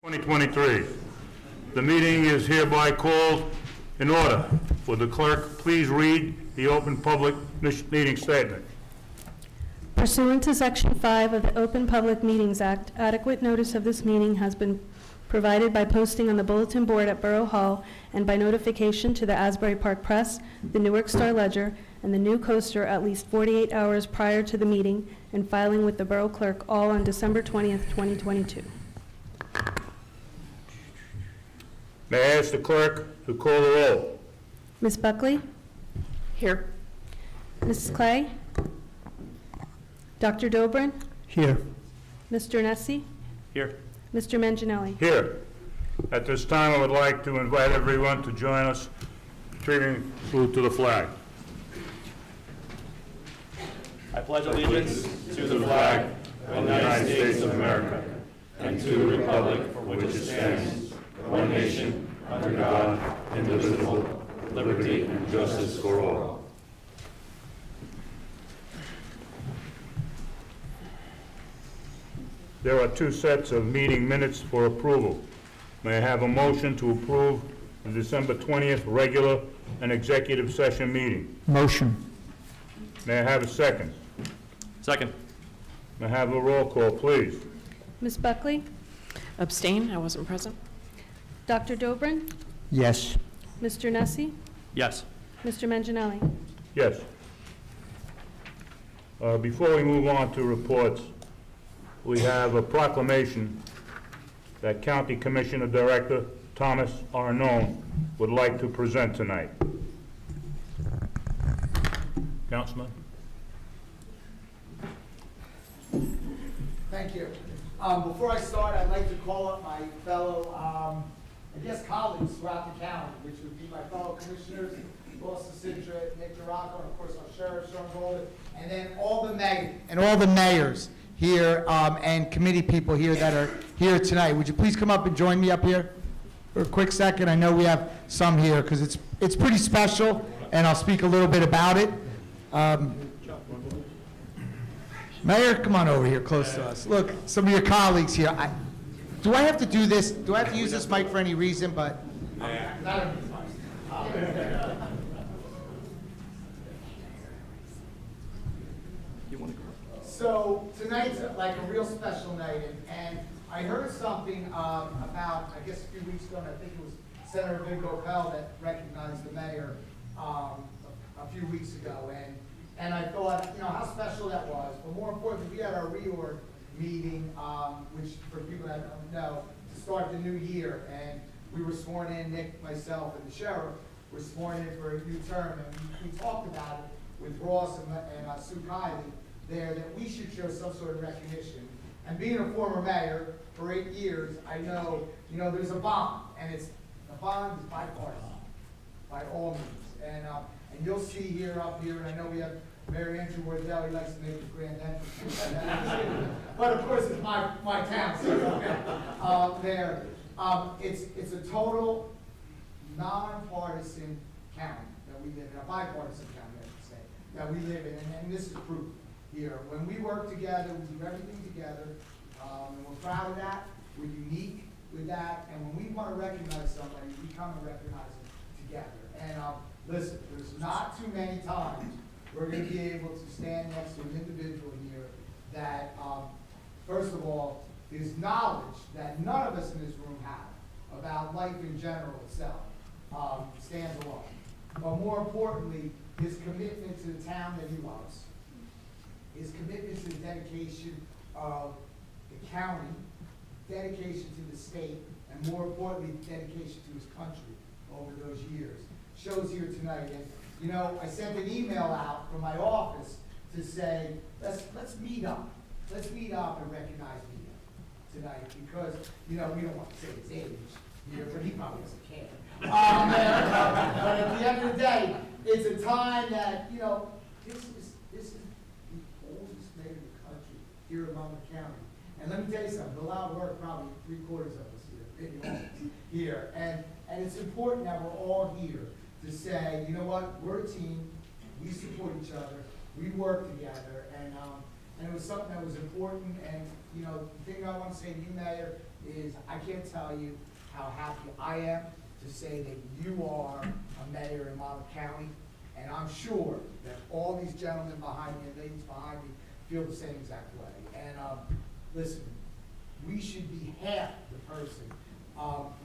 2023. The meeting is hereby called in order. Will the clerk please read the open public meeting statement? Pursuant to Section 5 of the Open Public Meetings Act, adequate notice of this meeting has been provided by posting on the bulletin board at Borough Hall and by notification to the Asbury Park Press, the Newark Star Ledger, and the New Coaster at least 48 hours prior to the meeting and filing with the Borough Clerk, all on December 20th, 2022. May I ask the clerk to call the roll? Ms. Buckley? Here. Mrs. Clay? Dr. Dobrin? Here. Mr. Nessie? Here. Mr. Manginelli? Here. At this time, I would like to invite everyone to join us retrieving salute to the flag. I pledge allegiance to the flag of the United States of America and to the republic for which it stands, one nation, under God, indivisible, liberty and justice for all. There are two sets of meeting minutes for approval. May I have a motion to approve the December 20th regular and executive session meeting? Motion. May I have a second? Second. May I have a roll call, please? Ms. Buckley? Abstain, I wasn't present. Dr. Dobrin? Yes. Mr. Nessie? Yes. Mr. Manginelli? Yes. Before we move on to reports, we have a proclamation that County Commissioner Director Thomas Arnone would like to present tonight. Councilman? Thank you. Before I start, I'd like to call up my fellow, colleagues throughout the county, which would be my fellow commissioners, Ross Sidra, Nick Duraco, and of course our sheriff, Sean Golden, and then all the mayors here, and committee people here that are here tonight. Would you please come up and join me up here for a quick second? I know we have some here because it's pretty special, and I'll speak a little bit about it. Mayor, come on over here close to us. Look, some of your colleagues here. Do I have to do this? Do I have to use this mic for any reason? But so tonight's like a real special night, and I heard something about, I guess a few weeks ago, and I think it was Senator Vin Gopel that recognized the mayor a few weeks ago, and I thought, how special that was. But more importantly, we had our reorg meeting, which for people that don't know, to start the new year, and we were sworn in, Nick, myself, and the sheriff were sworn in for a new term, and we talked about it with Ross and Sue Kiley there, that we should show some sort of recognition. And being a former mayor for 8 years, I know, there's a bond, and the bond is bipartisan, by all means. And you'll see here, up here, and I know we have Mayor Andrew Wardell, he likes to make a grand entrance. But of course, it's my town, so there. It's a total nonpartisan county that we live in, a bipartisan county, I should say, that we live in, and this is proof here. When we work together, we do everything together, and we're proud of that. We're unique with that, and when we want to recognize somebody, we come and recognize them together. And listen, there's not too many times we're going to be able to stand next to an individual here that, first of all, is knowledge that none of us in this room have about life in general itself, stands alone. But more importantly, his commitment to the town that he loves, his commitment to the dedication of the county, dedication to the state, and more importantly, dedication to his country over those years, shows here tonight. And I sent an email out from my office to say, let's meet up. Let's meet up and recognize me tonight, because, we don't want to say his age here, but he probably doesn't care. But at the end of the day, it's a time that, this is the oldest mayor of the country here in Monmouth County. And let me tell you something, the loud work, probably 3/4 of us here, maybe all here. And it's important that we're all here to say, you know what, we're a team, we support each other, we work together, and it was something that was important. And the thing I want to say to you, Mayor, is I can't tell you how happy I am to say that you are a mayor in Monmouth County, and I'm sure that all these gentlemen behind me and ladies behind me feel the same exact way. And listen, we should be half the person.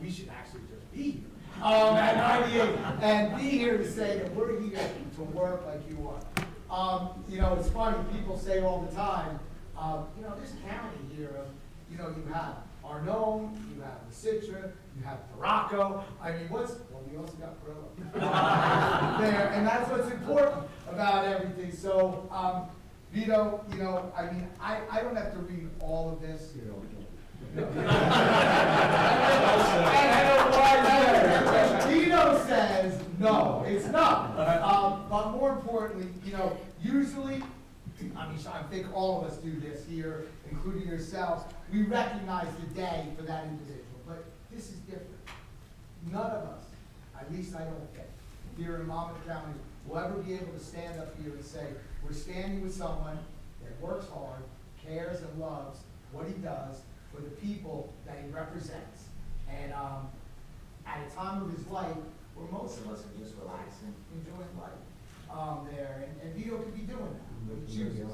We should actually just be here at 98 and be here to say that we're here to work like you are. You know, it's funny, people say all the time, you know, this county here, you know, you have Arnone, you have the Citra, you have Morocco. I mean, well, we also got Brillo there, and that's what's important about everything. So, Vito, you know, I mean, I don't have to read all of this. Vito says, no, it's not. But more importantly, you know, usually, I mean, I think all of us do this here, including yourselves. We recognize the day for that individual, but this is different. None of us, at least I don't think, here in Monmouth County, will ever be able to stand up here and say, we're standing with someone that works hard, cares and loves what he does for the people that he represents. And at a time of his life where most of us are just relaxing, enjoying life there, and Vito could be doing that. But he chooses.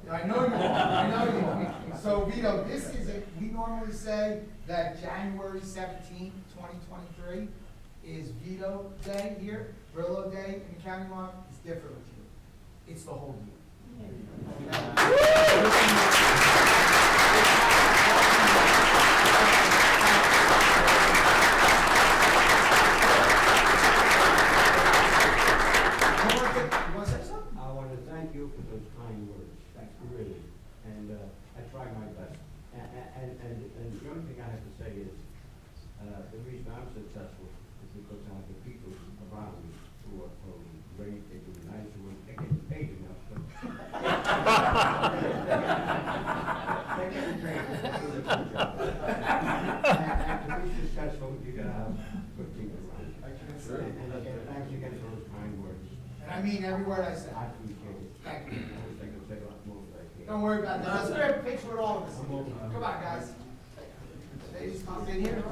I know you are. I know you are. So Vito, this is it. We normally say that January 17th, 2023 is Vito Day here, Brillo Day in the county line. It's different with you. It's the whole year. I want to thank you for those kind words. Thank you, really. And I tried my best. And the only thing I have to say is, the reason I'm successful is because I have the people around me who are great, they do nice work, they get paid enough. But they get paid. They do a good job. And to be successful, you gotta have good people around you. And again, thanks again for those kind words. And I mean every word I said. I appreciate it. Thank you. I wish I could say a lot more, but I can't. Don't worry about that. Let's grab a picture with all of us. Come on, guys. Ladies, come in here.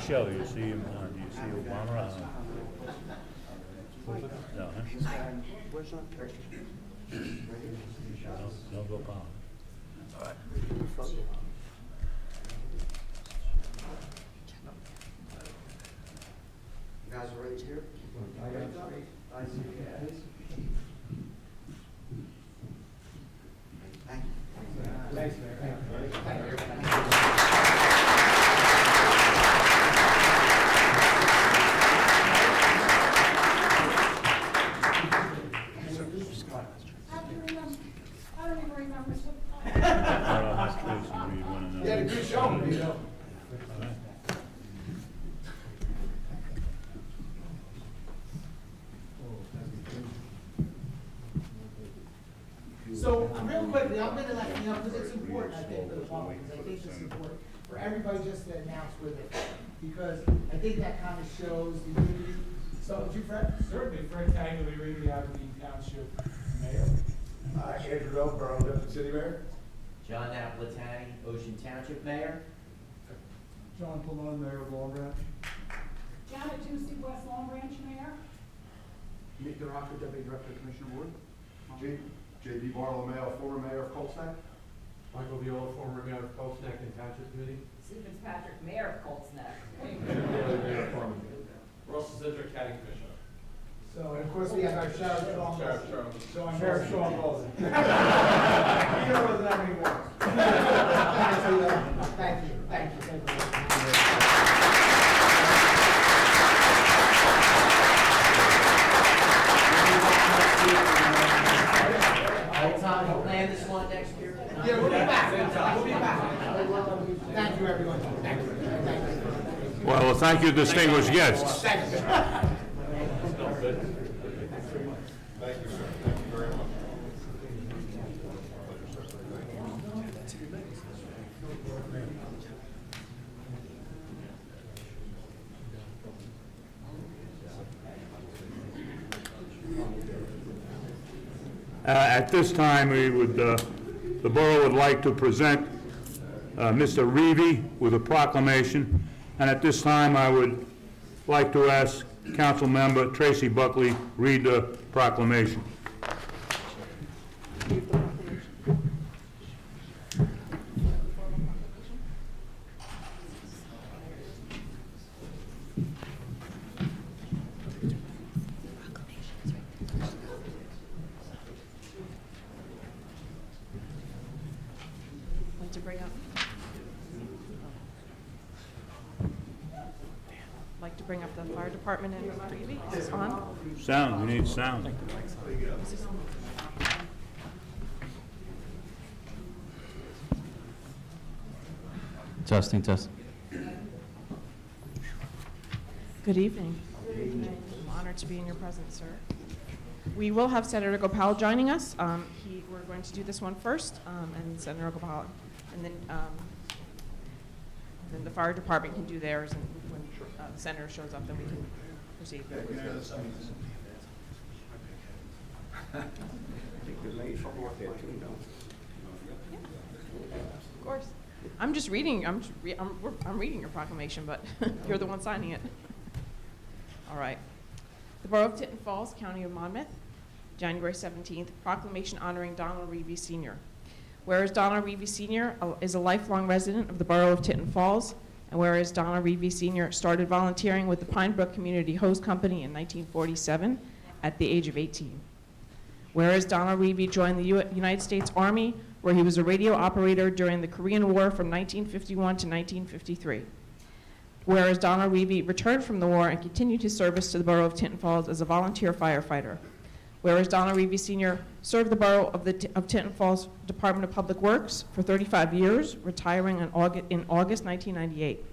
Shelley, you see him, do you see Obama? No, huh? No, go palm. All right. You guys are right here? I see you guys. Thank you. Thanks, Mayor. Thank you. I don't even remember. You had a good show, Vito. So, real quickly, I'm gonna let you know, because it's important, I think, for the public, because I think it's important for everybody just to announce with it, because I think that kind of shows the unity. So, would you, Fred? Certainly, Fred Tagliaferri, Ridley Avenue Township Mayor. Andrew Bell, Borough Deputy City Mayor. John Napolitani, Ocean Township Mayor. John Pallone, Mayor of Long Branch. Janet Juicy, West Long Branch Mayor. Nick DeRocco, Deputy Director, Commissioner Board. J.B. Barlow, former Mayor of Colts Neck. Michael Viola, former Mayor of Post Neck and Township Committee. Sue Fitzpatrick, Mayor of Colts Neck. Mayor of Farmington. Russell Zidrick, County Commissioner. So, and of course, we have our Sheriff Sean. Sheriff Sean Wilson. He doesn't have any more. Thank you, thank you, thank you. Tom, you plan this one next year? Yeah, we'll be back. We'll be back. Thank you, everyone. Thank you. Thank you. Well, thank you, distinguished guests. Thank you. Thank you, sir. Thank you very much. At this time, the borough would like to present Mr. Reevy with a proclamation, and at this time, I would like to ask Councilmember Tracy Buckley read the proclamation. Like to bring up the fire department and Reevy. Is this on? Sound, we need sound. Testing, testing. Good evening. I'm honored to be in your presence, sir. We will have Senator Gopal joining us. We're going to do this one first, and Senator Gopal, and then the fire department can do theirs, and when the senator shows up, then we can proceed. Of course. I'm just reading. I'm reading your proclamation, but you're the one signing it. All right. The Borough of Tinton Falls, County of Monmouth, January 17th, proclamation honoring Donald Reevy Sr. Whereas Donald Reevy Sr. is a lifelong resident of the Borough of Tinton Falls, and whereas Donald Reevy Sr. started volunteering with the Pine Brook Community Hose Company in 1947 at the age of 18. Whereas Donald Reevy joined the United States Army, where he was a radio operator during the Korean War from 1951 to 1953. Whereas Donald Reevy returned from the war and continued his service to the Borough of Tinton Falls as a volunteer firefighter. Whereas Donald Reevy Sr. served the Borough of Tinton Falls Department of Public Works for 35 years, retiring in August 1998.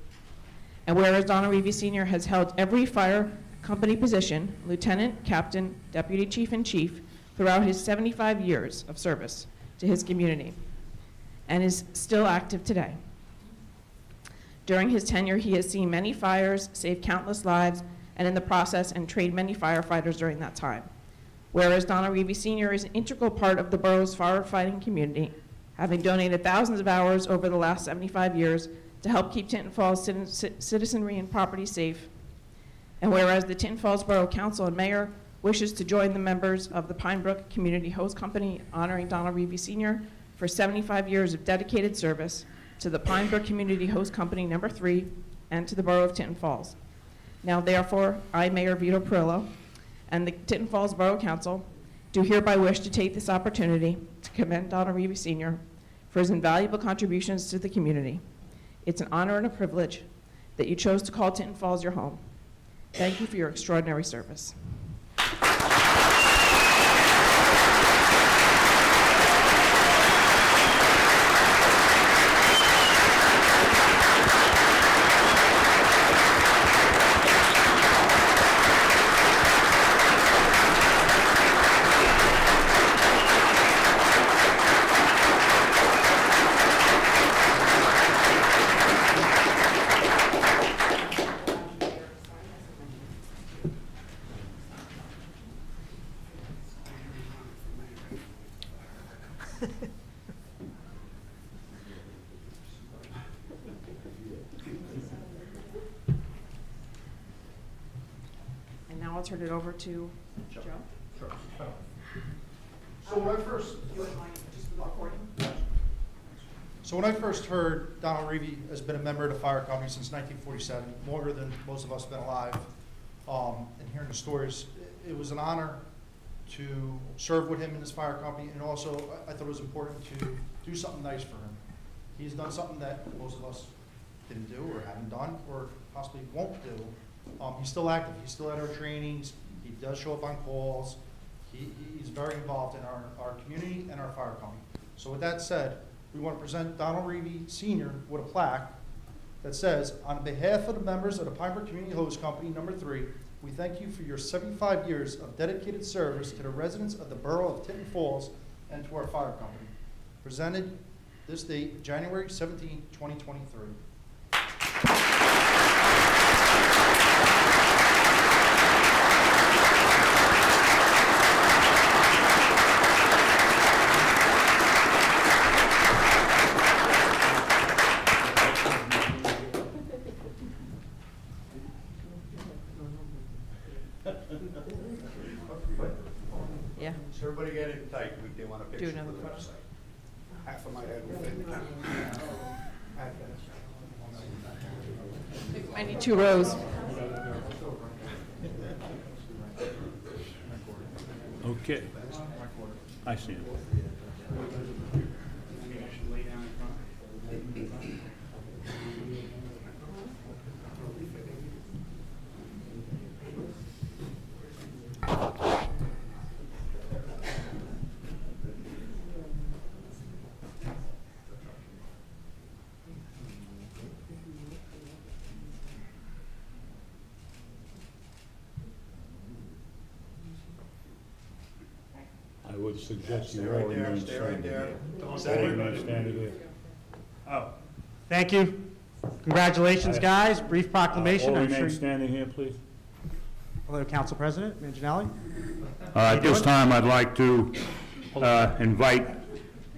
And whereas Donald Reevy Sr. has held every fire company position, lieutenant, captain, deputy chief, and chief, throughout his 75 years of service to his community, and is still active today. During his tenure, he has seen many fires, saved countless lives, and in the process, and trained many firefighters during that time. Whereas Donald Reevy Sr. is an integral part of the borough's firefighting community, having donated thousands of hours over the last 75 years to help keep Tinton Falls citizenry and property safe. And whereas the Tinton Falls Borough Council and Mayor wishes to join the members of the Pine Brook Community Hose Company honoring Donald Reevy Sr. for 75 years of dedicated service to the Pine Brook Community Hose Company No. 3 and to the Borough of Tinton Falls. Now therefore, I, Mayor Vito Perillo, and the Tinton Falls Borough Council do hereby wish to take this opportunity to commend Donald Reevy Sr. for his invaluable contributions to the community. It's an honor and a privilege that you chose to call Tinton Falls your home. Thank you for your extraordinary service. And now I'll turn it over to Joe. Sure. So when I first, when I first heard Donald Reevy has been a member of the fire company since 1947, longer than most of us have been alive, and hearing the stories, it was an honor to serve with him in his fire company, and also I thought it was important to do something nice for him. He's done something that most of us didn't do or haven't done or possibly won't do. He's still active. He's still at our trainings. He does show up on calls. He's very involved in our community and our fire company. So with that said, we want to present Donald Reevy Sr. with a plaque that says, on behalf of the members of the Pine Brook Community Hose Company No. 3, we thank you for your 75 years of dedicated service to the residents of the Borough of Tinton Falls and to our fire company. Presented this date, January 17, 2023. sitting tight, they want a Do picture. another photo. Half of my head will fit. I need 2 rows. Okay. I see it. I would suggest you all remain standing here. All remain standing here. Oh, thank you. Congratulations, guys. Brief proclamation. All I'm sure remain you- standing here, please. Hello, Council President Manginelli. At this time, I'd like to invite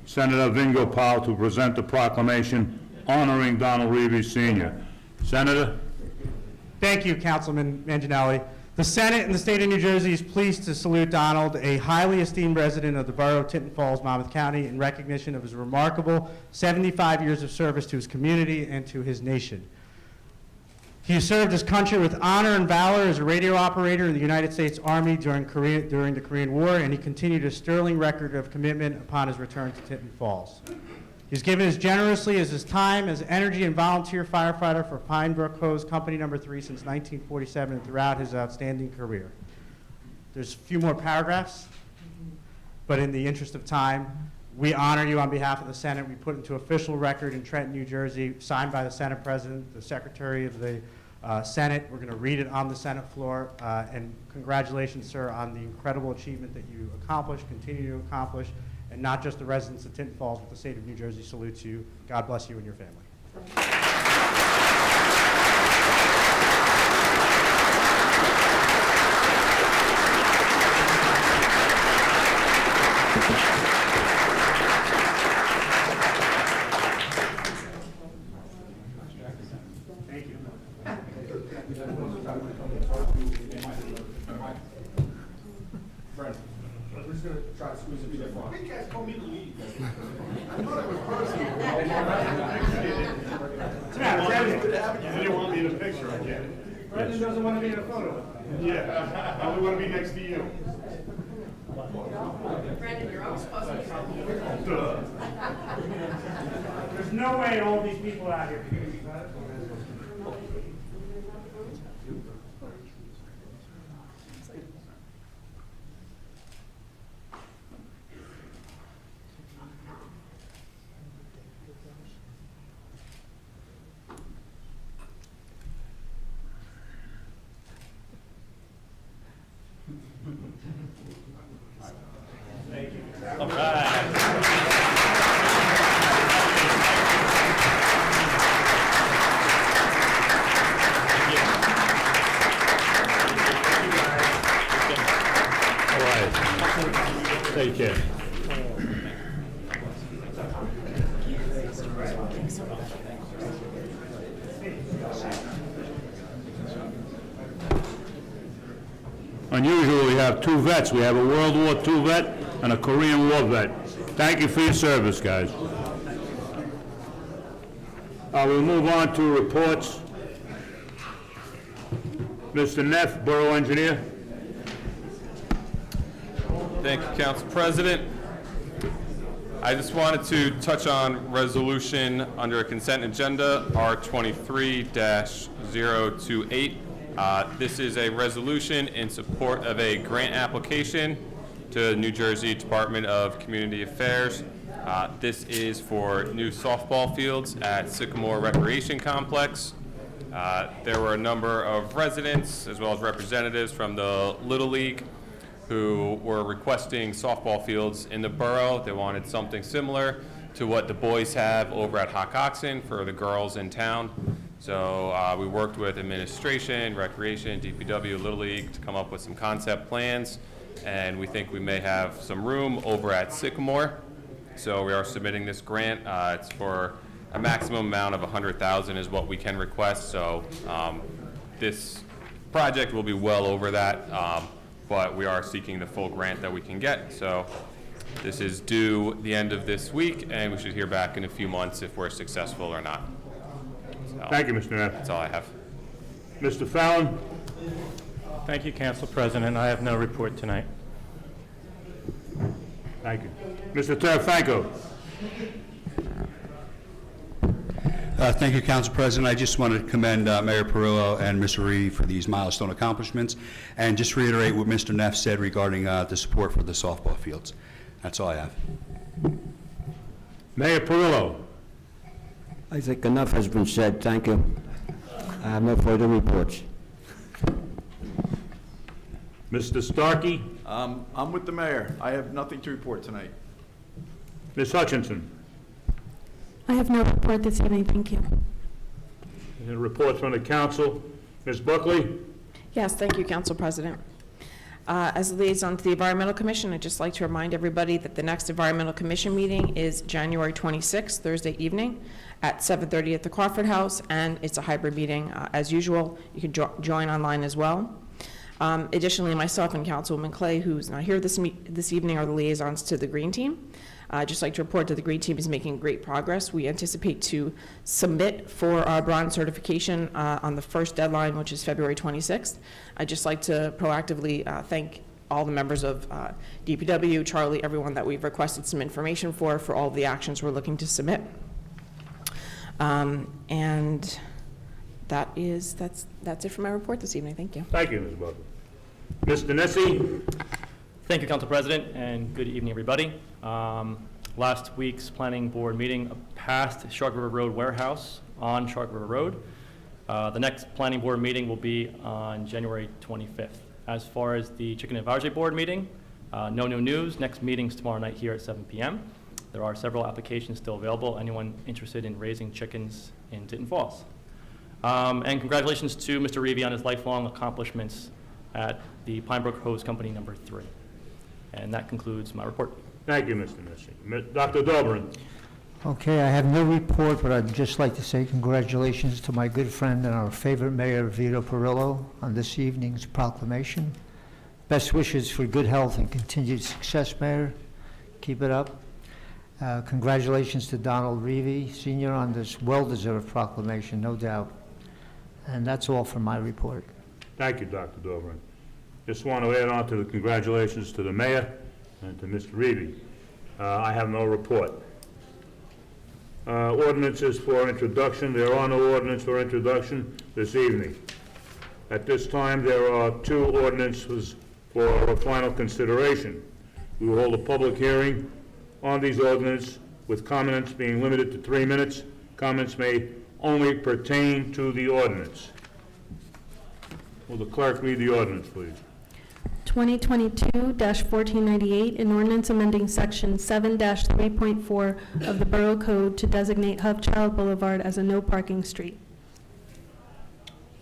Senator Vingo Powell to present the proclamation honoring Donald Reevy Sr. Senator? Thank you, Councilman Manginelli. The Senate in the state of New Jersey is pleased to salute Donald, a highly esteemed resident of the borough of Tinton Falls, Monmouth County, in recognition of his remarkable 75 years of service to his community and to his nation. He has served his country with honor and valor as a radio operator in the United States Army during the Korean War, and he continued a sterling record of commitment upon his return to Tinton Falls. He's given as generously as his time as energy and volunteer firefighter for Pine Brook Hose Company No. 3 since 1947 and throughout his outstanding career. There's a few more paragraphs, but in the interest of time, we honor you on behalf of the Senate. We put into official record in Trenton, New Jersey, signed by the Senate President, the Secretary of the Senate. We're going to read it on the Senate floor, and congratulations, sir, on the incredible achievement that you accomplished, continue to accomplish, and not just the residents of Tinton Falls, but the state of New Jersey salutes you. God bless you and your family. Thank you. We're just gonna try to squeeze it in. Hey guys, call me to leave. You didn't want me in a picture, I get it. Brendan doesn't want to be in a photo. Yeah, I only want to be next to you. Brandon, you're always supposed to be. There's no way all these people out here can be All right. All right. Take care. Unusual, we have 2 vets. We have a World War II vet and a Korean War vet. Thank you for your service, guys. We'll move on to reports. Mr. Neff, Borough Engineer. Thank you, Council President. I just wanted to touch on resolution under consent agenda R23-028. This is a resolution in support of a grant application to the New Jersey Department of Community Affairs. This is for new softball fields at Sycamore Recreation Complex. There were a number of residents as well as representatives from the Little League who were requesting softball fields in the borough. They wanted something similar to what the boys have over at Hockoxen for the girls in town. So we worked with administration, recreation, DPW, Little League to come up with some concept plans, and we think we may have some room over at Sycamore. So we are submitting this grant. It's for a maximum amount of $100,000 is what we can request. So this project will be well over that, but we are seeking the full grant that we can get. So This is due the end of this week, and we should hear back in a few months if we're successful or not. So, Thank you, Mr. Neff. that's all I have. Mr. Fallon? Thank you, Council President. I have no report tonight. Thank you. Mr. Terrafranco? Thank you, Council President. I just want to commend Mayor Perillo and Mr. Reed for these milestone accomplishments, and just reiterate what Mr. Neff said regarding the support for the softball fields. That's all I have. Mayor Perillo? I think enough has been said, thank you. I have no further reports. Mr. Starkey? I'm with the mayor. I have nothing to report tonight. Ms. Hutchinson? I have no report this evening, thank you. Any reports from the council? Ms. Buckley? Yes, thank you, Council President. As a liaison to the Environmental Commission, I'd just like to remind everybody that the next Environmental Commission meeting is January 26th, Thursday evening, at 7:30 at the Crawford House, and it's a hybrid meeting as usual. You can join online as well. Additionally, myself and Councilwoman Clay, who's not here this evening, are the liaisons to the Green Team. I'd just like to report that the Green Team is making great progress. We anticipate to submit for our bronze certification on the first deadline, which is February 26th. I'd just like to proactively thank all the members of DPW, Charlie, everyone that we've requested some information for all of the actions we're looking to submit. And that's it for my report this evening. Thank you. Thank you, Ms. Buckley. Mr. Nessie? Thank you, Council President, and good evening, everybody. Last week's planning board meeting passed Shark River Road warehouse on Shark River Road. The next planning board meeting will be on January 25th. As far as the Chicken Advisory Board meeting, no new news. Next meeting's tomorrow night here at 7 p.m. There are several applications still available. Anyone interested in raising chickens in Tinton Falls? And congratulations to Mr. Reevy on his lifelong accomplishments at the Pinebrook Hose Company #3. And that concludes my report. Thank you, Mr. Nessie. Dr. Dobrin? Okay, I have no report, but I'd just like to say congratulations to my good friend and our favorite mayor, Vito Perillo, on this evening's proclamation. Best wishes for good health and continued success, Mayor. Keep it up. Congratulations to Donald Reevy, Sr., on this well-deserved proclamation, no doubt. And that's all for my report. Thank you, Dr. Dobrin. Just want to add on to the congratulations to the mayor and to Mr. Reevy. I have no report. Ordinances for introduction. There are no ordinance for introduction this evening. At this time, there are 2 ordinances for final consideration. We will hold a public hearing on these ordinances with comments being limited to 3 minutes. Comments may only pertain to the ordinance. Will the clerk read the ordinance, please? 2022-1498, an ordinance amending Section 7-3.4 of the Borough Code to designate Hubchild Boulevard as a no parking street.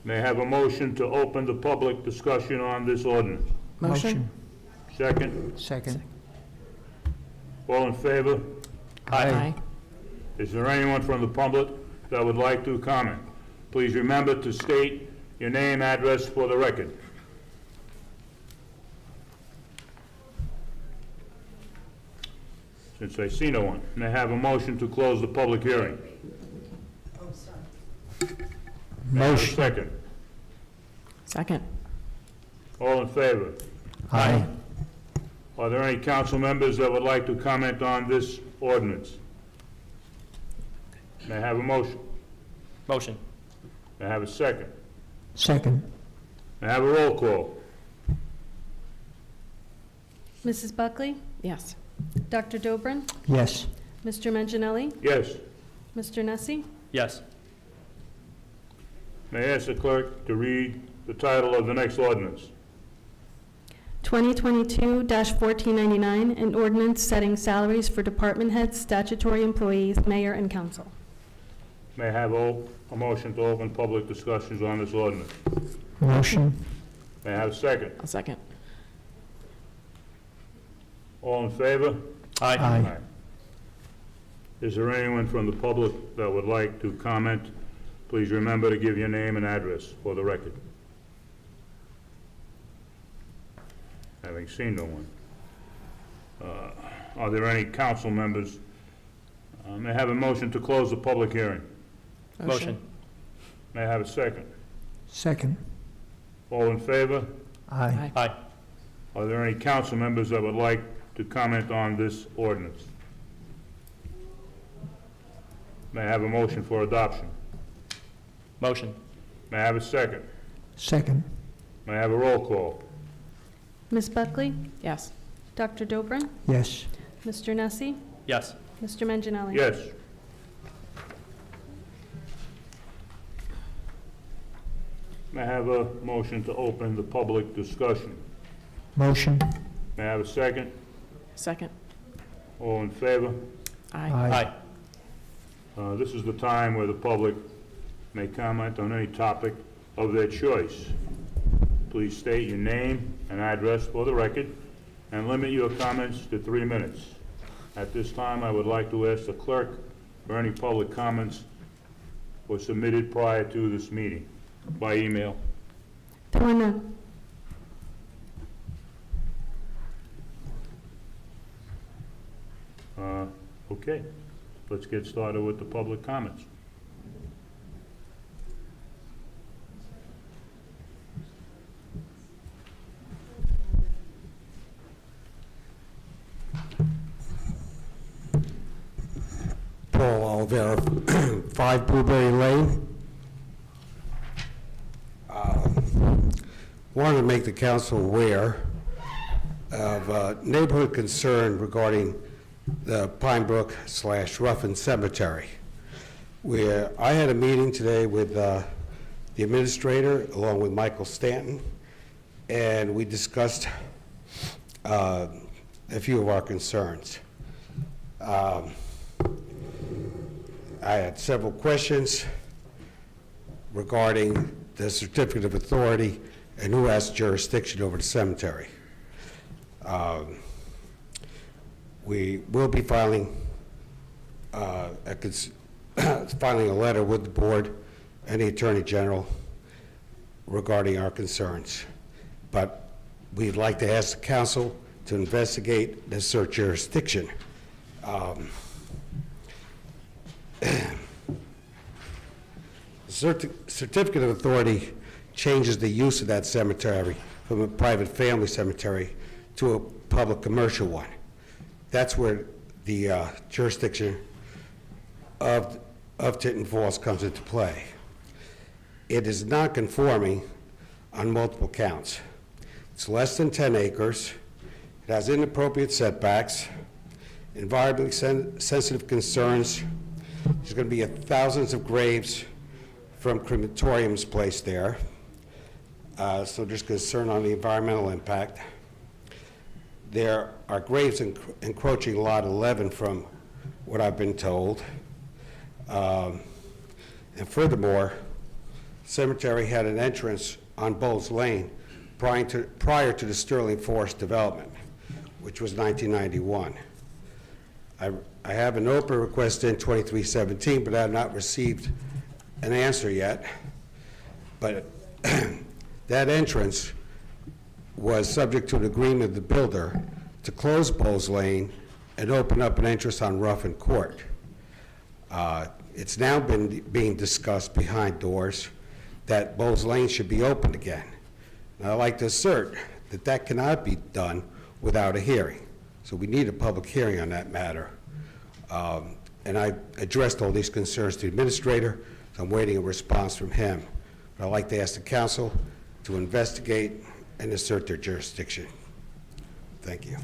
May I have a motion to open the public discussion on this ordinance? Motion. Second? Second. All in favor? Aye. Is there anyone from the public that would like to comment? Please remember to state your name, address for the record. Since I see no one, may I have a motion to close the public hearing? May I have a Motion. second? Second. All in favor? Aye. Are there any council members that would like to comment on this ordinance? May I have a motion? Motion. May I have a second? Second. May I have a roll call? Mrs. Buckley? Yes. Dr. Dobrin? Yes. Mr. Manginelli? Yes. Mr. Nessie? Yes. May I ask the clerk to read the title of the next ordinance? 2022-1499, an ordinance setting salaries for department heads, statutory employees, mayor, and council. May I have a motion to open public discussions on this ordinance? Motion. May I have a second? I'll second. All in favor? Aye. Is there anyone from the public that would like to comment? Please remember to give your name and address for the record. Having seen no one. Are there any council members? May I have a motion to close the public hearing? Motion. May I have a second? Second. All in favor? Aye. Aye. Are there any council members that would like to comment on this ordinance? May I have a motion for adoption? Motion. May I have a second? Second. May I have a roll call? Ms. Buckley? Yes. Dr. Dobrin? Yes. Mr. Nessie? Yes. Mr. Manginelli? Yes. May I have a motion to open the public discussion? Motion. May I have a second? Second. All in favor? Aye. This is the time where the public may comment on any topic of their choice. Please state your name and address for the record, and limit your comments to 3 minutes. At this time, I would like to ask the clerk for any public comments were submitted prior to this meeting by email. There were none. Okay, let's get started with the public comments. Paul Olivera, 5 Blueberry Lane. Wanted to make the council aware of neighborhood concern regarding the Pine Brook/Ruffin Cemetery, where I had a meeting today with the administrator along with Michael Stanton, and we discussed a few of our concerns. I had several questions regarding the certificate of authority and who has jurisdiction over the cemetery. We will be filing filing a letter with the board and the Attorney General regarding our concerns. But we'd like to ask the council to investigate the search jurisdiction. Certificate of authority changes the use of that cemetery from a private family cemetery to a public commercial one. That's where the jurisdiction of Tinton Falls comes into play. It is not conforming on multiple counts. It's less than 10 acres. It has inappropriate setbacks, environmentally sensitive concerns. There's going to be thousands of graves from crematoriums placed there. So there's concern on the environmental impact. There are graves encroaching Lot 11 from what I've been told. And furthermore, the cemetery had an entrance on Bowles Lane prior to the Sterling Forest development, which was 1991. I have an open request in 2317, but I have not received an answer yet. But that entrance was subject to an agreement with the builder to close Bowles Lane and open up an entrance on Ruffin Court. It's now being discussed behind doors that Bowles Lane should be opened again. And I'd like to assert that that cannot be done without a hearing. So we need a public hearing on that matter. And I addressed all these concerns to the administrator, so I'm waiting a response from him. But I'd like to ask the council to investigate and assert their jurisdiction. Thank you.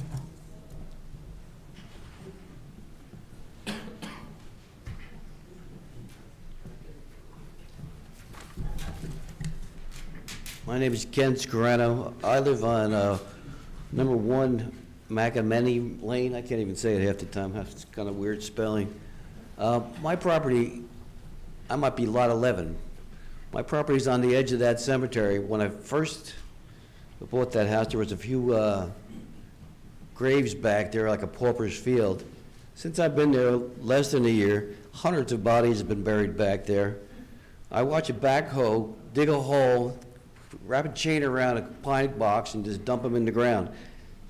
My name is Ken Scarano. I live on number 1 Macameni Lane. I can't even say it half the time. It's kind of weird spelling. My property, I might be lot 11. My property's on the edge of that cemetery. When I first bought that house, there was a few graves back there, like a pauper's field. Since I've been there less than a year, hundreds of bodies have been buried back there. I watch a backhoe dig a hole, wrap a chain around a pine box, and just dump them in the ground.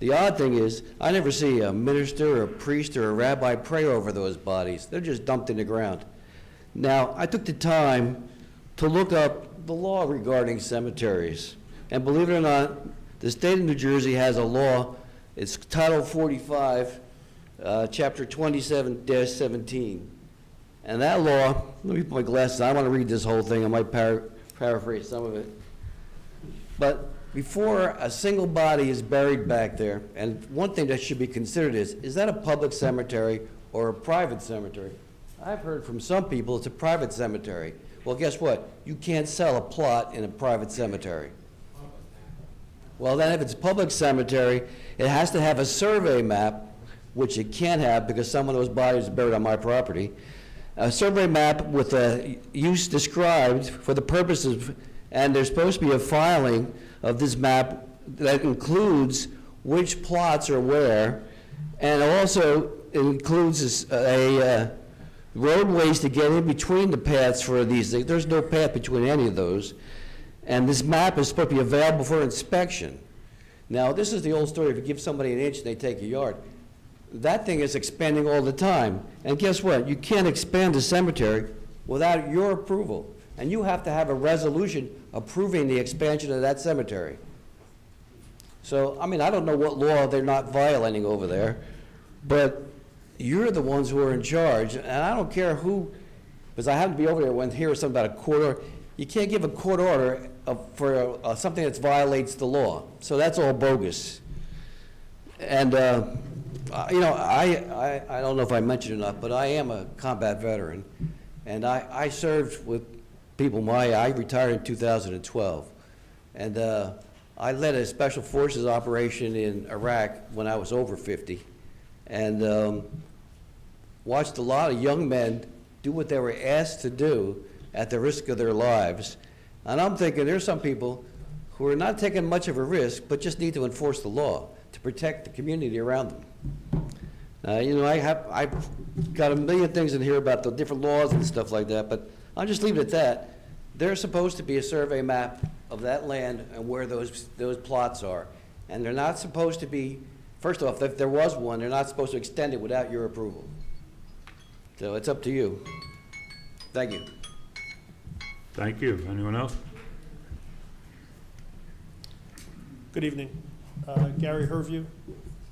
The odd thing is, I never see a minister, or a priest, or a rabbi pray over those bodies. They're just dumped in the ground. Now, I took the time to look up the law regarding cemeteries. And believe it or not, the state of New Jersey has a law, it's Title 45, Chapter 27-17. And that law, let me put my glasses on, I want to read this whole thing, I might paraphrase some of it. But before a single body is buried back there, and one thing that should be considered is that a public cemetery or a private cemetery? I've heard from some people it's a private cemetery. Well, guess what? You can't sell a plot in a private cemetery. Well, then if it's a public cemetery, it has to have a survey map, which it can't have because some of those bodies are buried on my property. A survey map with a use described for the purposes, and there's supposed to be a filing of this map that includes which plots are where, and also includes roadways to get in between the paths for these things. There's no path between any of those. And this map is supposed to be available for inspection. Now, this is the old story, if you give somebody an inch and they take a yard. That thing is expanding all the time. And guess what? You can't expand a cemetery without your approval. And you have to have a resolution approving the expansion of that cemetery. So, I mean, I don't know what law they're not violating over there, but you're the ones who are in charge, and I don't care who, because I happened to be over there when hearing something about a court order. You can't give a court order for something that violates the law. So that's all bogus. And, you know, I don't know if I mentioned or not, but I am a combat veteran, and I served with people I retired in 2012, and I led a special forces operation in Iraq when I was over 50, and watched a lot of young men do what they were asked to do at the risk of their lives. And I'm thinking there's some people who are not taking much of a risk, but just need to enforce the law to protect the community around them. You know, I've got a million things in here about the different laws and stuff like that, but I'll just leave it at that. There's supposed to be a survey map of that land and where those plots are. And they're not supposed to be, first off, if there was one, they're not supposed to extend it without your approval. So it's up to you. Thank you. Thank you. Anyone else? Good evening. Gary Herview,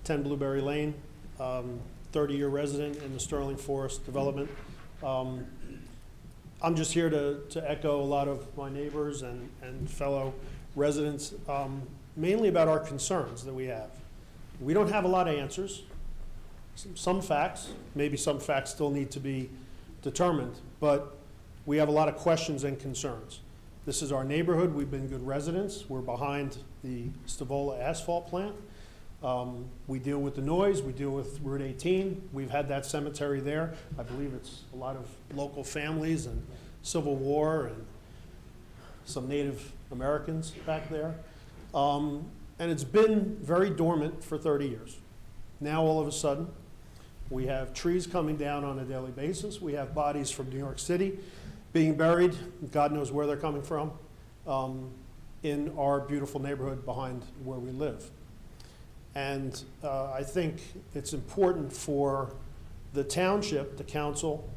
10 Blueberry Lane, 30-year resident in the Sterling Forest development. I'm just here to echo a lot of my neighbors and fellow residents, mainly about our concerns that we have. We don't have a lot of answers. Some facts, maybe some facts still need to be determined, but we have a lot of questions and concerns. This is our neighborhood. We've been good residents. We're behind the Stavola asphalt plant. We deal with the noise. We deal with Route 18. We've had that cemetery there. I believe it's a lot of local families and Civil War and some Native Americans back there. And it's been very dormant for 30 years. Now, all of a sudden, we have trees coming down on a daily basis. We have bodies from New York City being buried, God knows where they're coming from, in our beautiful neighborhood behind where we live. And I think it's important for the township, the council,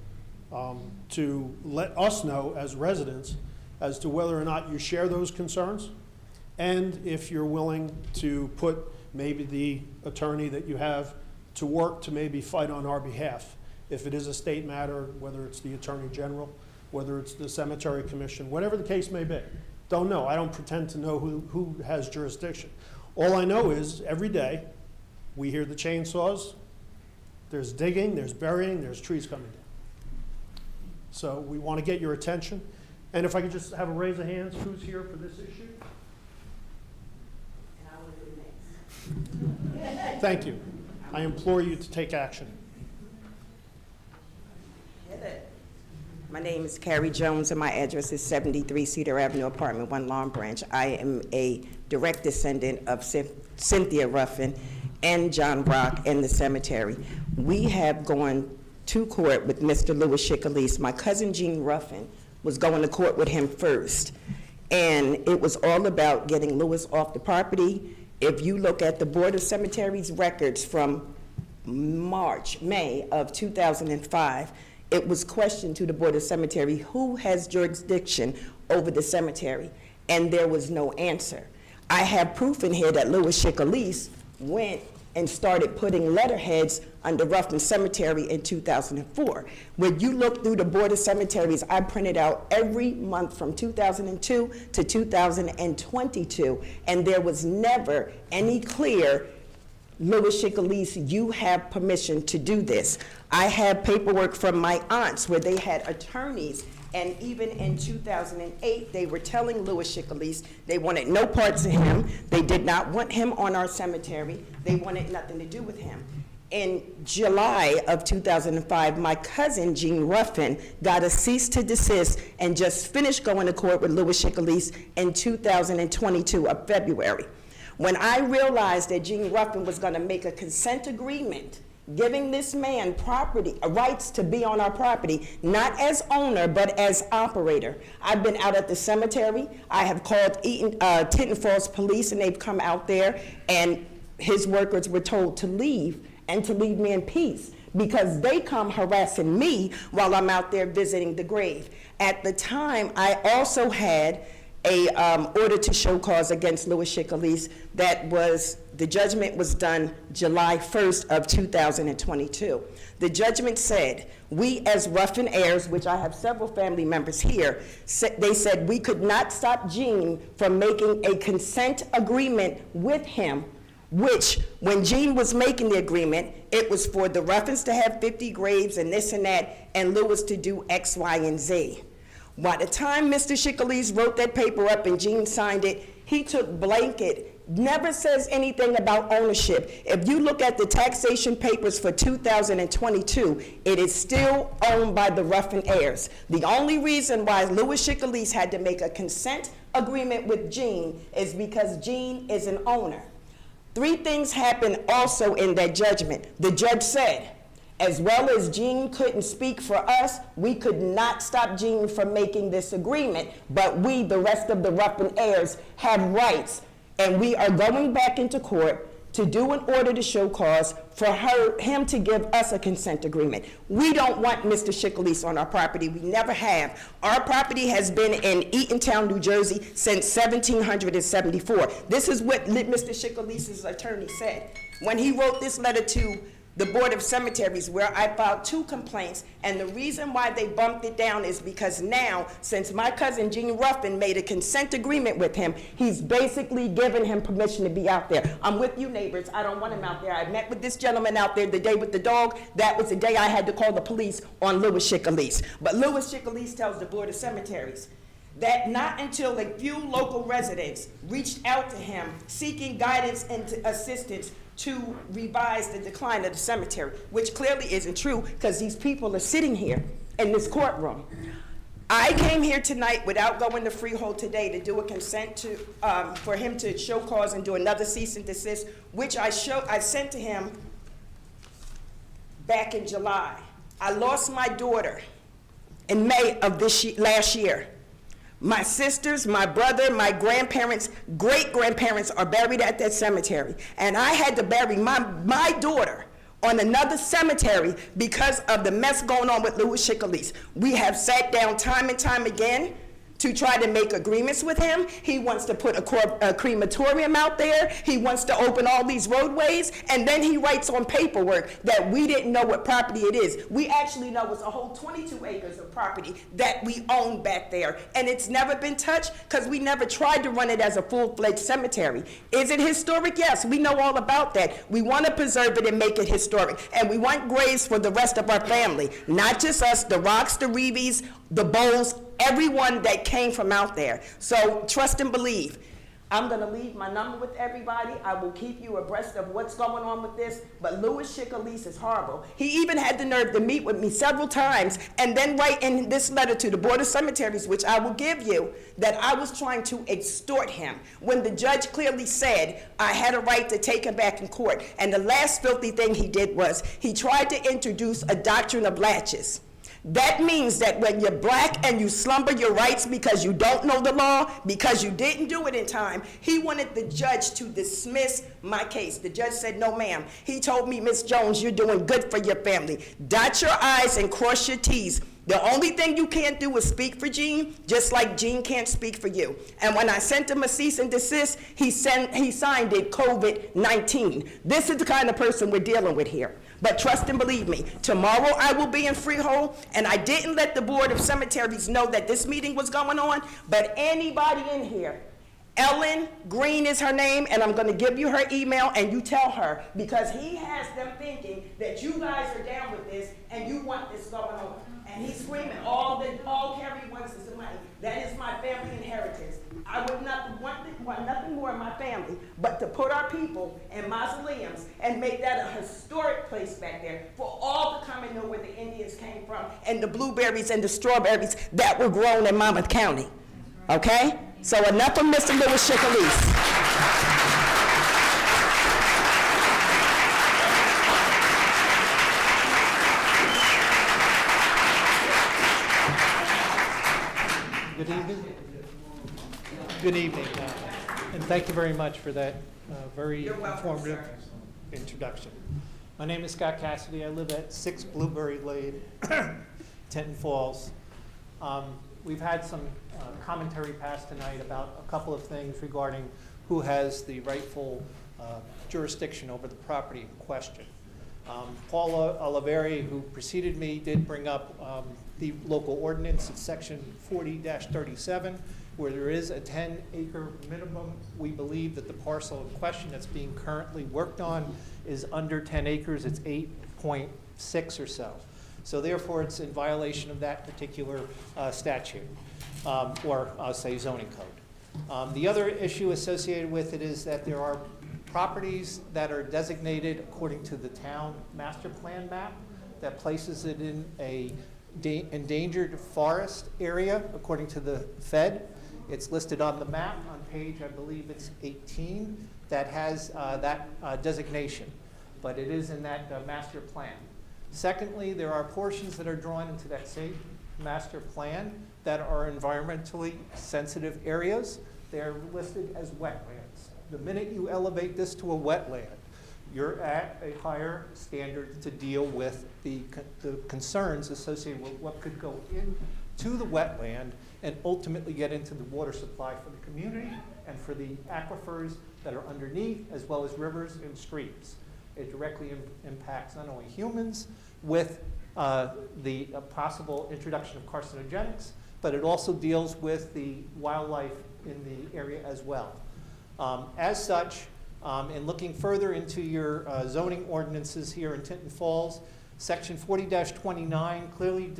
to let us know as residents as to whether or not you share those concerns, and if you're willing to put maybe the attorney that you have to work to maybe fight on our behalf. If it is a state matter, whether it's the Attorney General, whether it's the Cemetery Commission, whatever the case may be. Don't know. I don't pretend to know who has jurisdiction. All I know is every day we hear the chainsaws, there's digging, there's burying, there's trees coming down. So we want to get your attention. And if I could just have a raise of hands, who's here for this issue? Thank you. I implore you to take action. My name is Carrie Jones, and my address is 73 Cedar Avenue, Apartment 1, Long Branch. I am a direct descendant of Cynthia Ruffin and John Brock and the cemetery. We have gone to court with Mr. Louis Chicalise. My cousin Jean Ruffin was going to court with him first. And it was all about getting Louis off the property. if you look at the Board of Cemeteries records from May of 2005, it was questioned to the Board of Cemetery, who has jurisdiction over the cemetery? And there was no answer. I have proof in here that Louis Chicalis went and started putting letterheads under Ruffin Cemetery in 2004. When you look through the Board of Cemeteries, I printed out every month from 2002 to 2022, and there was never any clear, Louis Chicalis, you have permission to do this. I have paperwork from my aunts where they had attorneys, and even in 2008, they were telling Louis Chicalis they wanted no parts of him. They did not want him on our cemetery. They wanted nothing to do with him. In July of 2005, my cousin, Jean Ruffin, got a cease to desist and just finished going to court with Louis Chicalis in 2022 of February. When I realized that Jean Ruffin was going to make a consent agreement giving this man property, rights to be on our property, not as owner, but as operator. I've been out at the cemetery. I have called Tinton Falls Police, and they've come out there, and his workers were told to leave and to leave me in peace because they come harassing me while I'm out there visiting the grave. At the time, I also had a order to show cause against Louis Chicalis that was, the judgment was done July 1st of 2022. The judgment said, we as Ruffin heirs, which I have several family members here, they said we could not stop Jean from making a consent agreement with him, which when Jean was making the agreement, it was for the Ruffins to have 50 graves and this and that, and Louis to do X, Y, and Z. By the time Mr. Chicalis wrote that paper up and Jean signed it, he took blanket, never says anything about ownership. If you look at the taxation papers for 2022, it is still owned by the Ruffin heirs. The only reason why Louis Chicalis had to make a consent agreement with Jean is because Jean is an owner. 3 things happened also in that judgment. The judge said, as well as Jean couldn't speak for us, we could not stop Jean from making this agreement, but we, the rest of the Ruffin heirs, have rights, and we are going back into court to do an order to show cause for him to give us a consent agreement. We don't want Mr. Chicalis on our property. We never have. Our property has been in Eatontown, New Jersey since 1774. This is what Mr. Chicalis' attorney said when he wrote this letter to the Board of Cemeteries, where I filed 2 complaints, and the reason why they bumped it down is because now, since my cousin Jean Ruffin made a consent agreement with him, he's basically given him permission to be out there. I'm with you, neighbors. I don't want him out there. I met with this gentleman out there the day with the dog. That was the day I had to call the police on Louis Chicalis. But Louis Chicalis tells the Board of Cemeteries that not until a few local residents reached out to him seeking guidance and assistance to revise the decline of the cemetery, which clearly isn't true because these people are sitting here in this courtroom. I came here tonight without going to Freehold today to do a consent to, for him to show cause and do another cease and desist, which I sent to him back in July. I lost my daughter in May of last year. My sisters, my brother, my grandparents, great-grandparents are buried at that cemetery. And I had to bury my daughter on another cemetery because of the mess going on with Louis Chicalis. We have sat down time and time again to try to make agreements with him. He wants to put a crematorium out there. He wants to open all these roadways. And then he writes on paperwork that we didn't know what property it is. We actually know it's a whole 22 acres of property that we own back there. And it's never been touched because we never tried to run it as a full-fledged cemetery. Is it historic? Yes, we know all about that. We want to preserve it and make it historic. And we want graves for the rest of our family, not just us, the Rocks, the Reeves, the Bowles, everyone that came from out there. So trust and believe. I'm going to leave my number with everybody. I will keep you abreast of what's going on with this. But Louis Chicalis is horrible. He even had the nerve to meet with me several times and then write in this letter to the Board of Cemeteries, which I will give you, that I was trying to extort him when the judge clearly said I had a right to take him back in court. And the last filthy thing he did was he tried to introduce a doctrine of laches. That means that when you're black and you slumber your rights because you don't know the law, because you didn't do it in time, he wanted the judge to dismiss my case. The judge said, no, ma'am. He told me, Ms. Jones, you're doing good for your family. Dot your I's and cross your T's. The only thing you can't do is speak for Gene, just like Gene can't speak for you. And when I sent him a cease and desist, he signed it COVID-19. This is the kind of person we're dealing with here. But trust and believe me, tomorrow I will be in Freehold, and I didn't let the Board of Cemeteries know that this meeting was going on, but anybody in here, Ellen Green is her name, and I'm going to give you her email, and you tell her, because he has them thinking that you guys are down with this, and you want this going on. And he's screaming, all Kerry wants is the money. That is my family inheritance. I would not want nothing more in my family but to put our people in mausoleums and make that a historic place back there for all to come and know where the Indians came from and the blueberries and the strawberries that were grown in Monmouth County. Okay? So enough of Mr. Lewis Chickalese. Good evening. Good evening, and thank you very much for that very informative introduction. My name is Scott Cassidy. I live at 6 Blueberry Lane, Tinton Falls. We've had some commentary passed tonight about a couple of things regarding who has the rightful jurisdiction over the property in question. Paul Oliveri, who preceded me, did bring up the local ordinance in section 40-37, where there is a 10-acre minimum. We believe that the parcel in question that's being currently worked on is under 10 acres. It's 8.6 or so. So therefore, it's in violation of that particular statute, or I'll say zoning code. The other issue associated with it is that there are properties that are designated according to the town master plan map that places it in a endangered forest area according to the Fed. It's listed on the map on page, I believe it's 18, that has that designation, but it is in that master plan. Secondly, there are portions that are drawn into that same master plan that are environmentally sensitive areas. They're listed as wetlands. The minute you elevate this to a wetland, you're at a higher standard to deal with the concerns associated with what could go into the wetland and ultimately get into the water supply for the community and for the aquifers that are underneath, as well as rivers and streams. It directly impacts not only humans with the possible introduction of carcinogenics, but it also deals with the wildlife in the area as well. As such, in looking further into your zoning ordinances here in Tinton Falls, section 40-29 clearly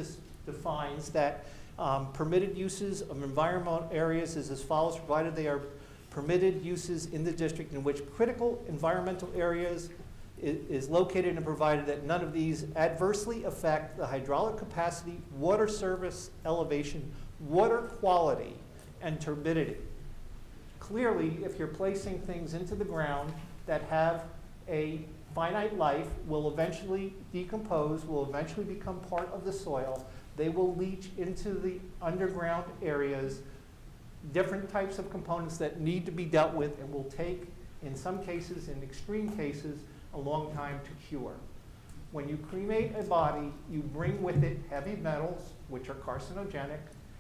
defines that permitted uses of environmental areas is as follows, provided they are permitted uses in the district in which critical environmental areas is located, and provided that none of these adversely affect the hydraulic capacity, water service elevation, water quality, and turbidity. Clearly, if you're placing things into the ground that have a finite life, will eventually decompose, will eventually become part of the soil, they will leach into the underground areas, different types of components that need to be dealt with and will take, in some cases, in extreme cases, a long time to cure. When you cremate a body, you bring with it heavy metals, which are carcinogenic,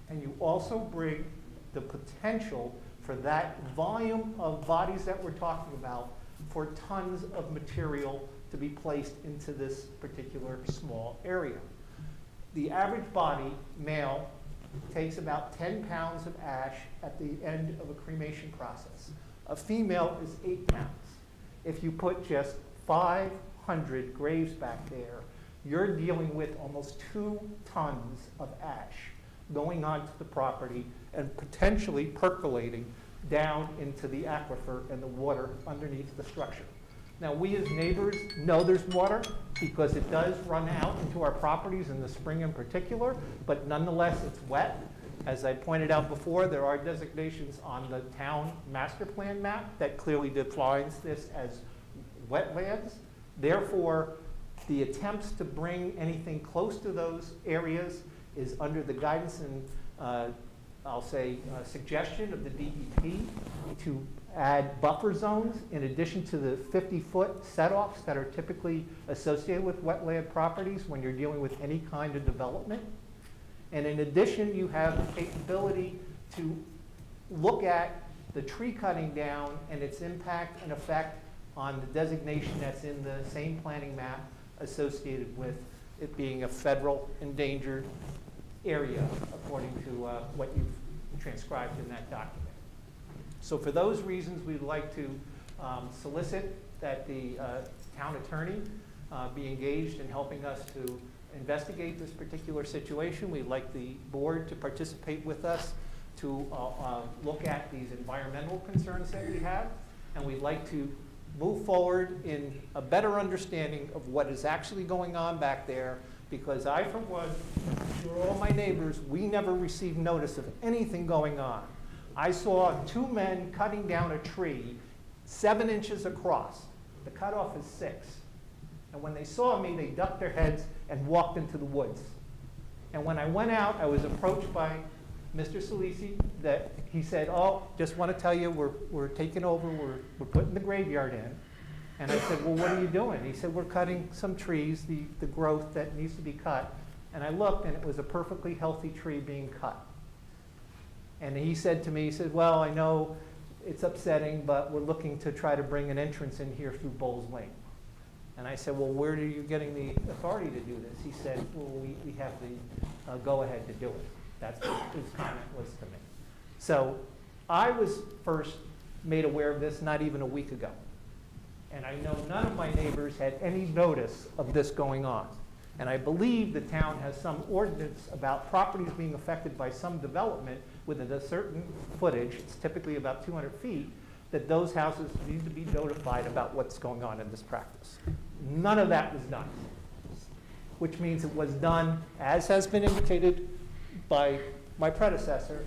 and you also bring the potential for that volume of bodies that we're talking about for tons of material to be placed into this particular small area. The average body, male, takes about 10 pounds of ash at the end of a cremation process. A female is 8 pounds. If you put just 500 graves back there, you're dealing with almost 2 tons of ash going onto the property and potentially percolating down into the aquifer and the water underneath the structure. Now, we as neighbors know there's water because it does run out into our properties in the spring in particular, but nonetheless, it's wet. As I pointed out before, there are designations on the town master plan map that clearly defines this as wetlands. Therefore, The attempts to bring anything close to those areas is under the guidance and, I'll say, suggestion of the DEP to add buffer zones in addition to the 50-foot set-offs that are typically associated with wetland properties when you're dealing with any kind of development. And in addition, you have the capability to look at the tree cutting down and its impact and effect on the designation that's in the same planning map associated with it being a federal endangered area, according to what you've transcribed in that document. So for those reasons, we'd like to solicit that the town attorney be engaged in helping us to investigate this particular situation. We'd like the board to participate with us to look at these environmental concerns that we have, and we'd like to move forward in a better understanding of what is actually going on back there, because I, for one, sure all my neighbors, we never received notice of anything going on. I saw two men cutting down a tree 7 inches across. The cutoff is 6. And when they saw me, they ducked their heads and walked into the woods. And when I went out, I was approached by Mr. Salisi that he said, oh, just want to tell you, we're taking over, we're putting the graveyard in. And I said, well, what are you doing? He said, we're cutting some trees, the growth that needs to be cut. And I looked, and it was a perfectly healthy tree being cut. And he said to me, he said, well, I know it's upsetting, but we're looking to try to bring an entrance in here through Bowles Lane. And I said, well, where are you getting the authority to do this? He said, well, we have the go-ahead to do it. That's what his comment was to me. So I was first made aware of this not even a week ago. And I know none of my neighbors had any notice of this going on. And I believe the town has some ordinance about properties being affected by some development within a certain footage, it's typically about 200 feet, that those houses need to be notified about what's going on in this practice. None of that was done, which means it was done, as has been indicated by my predecessor,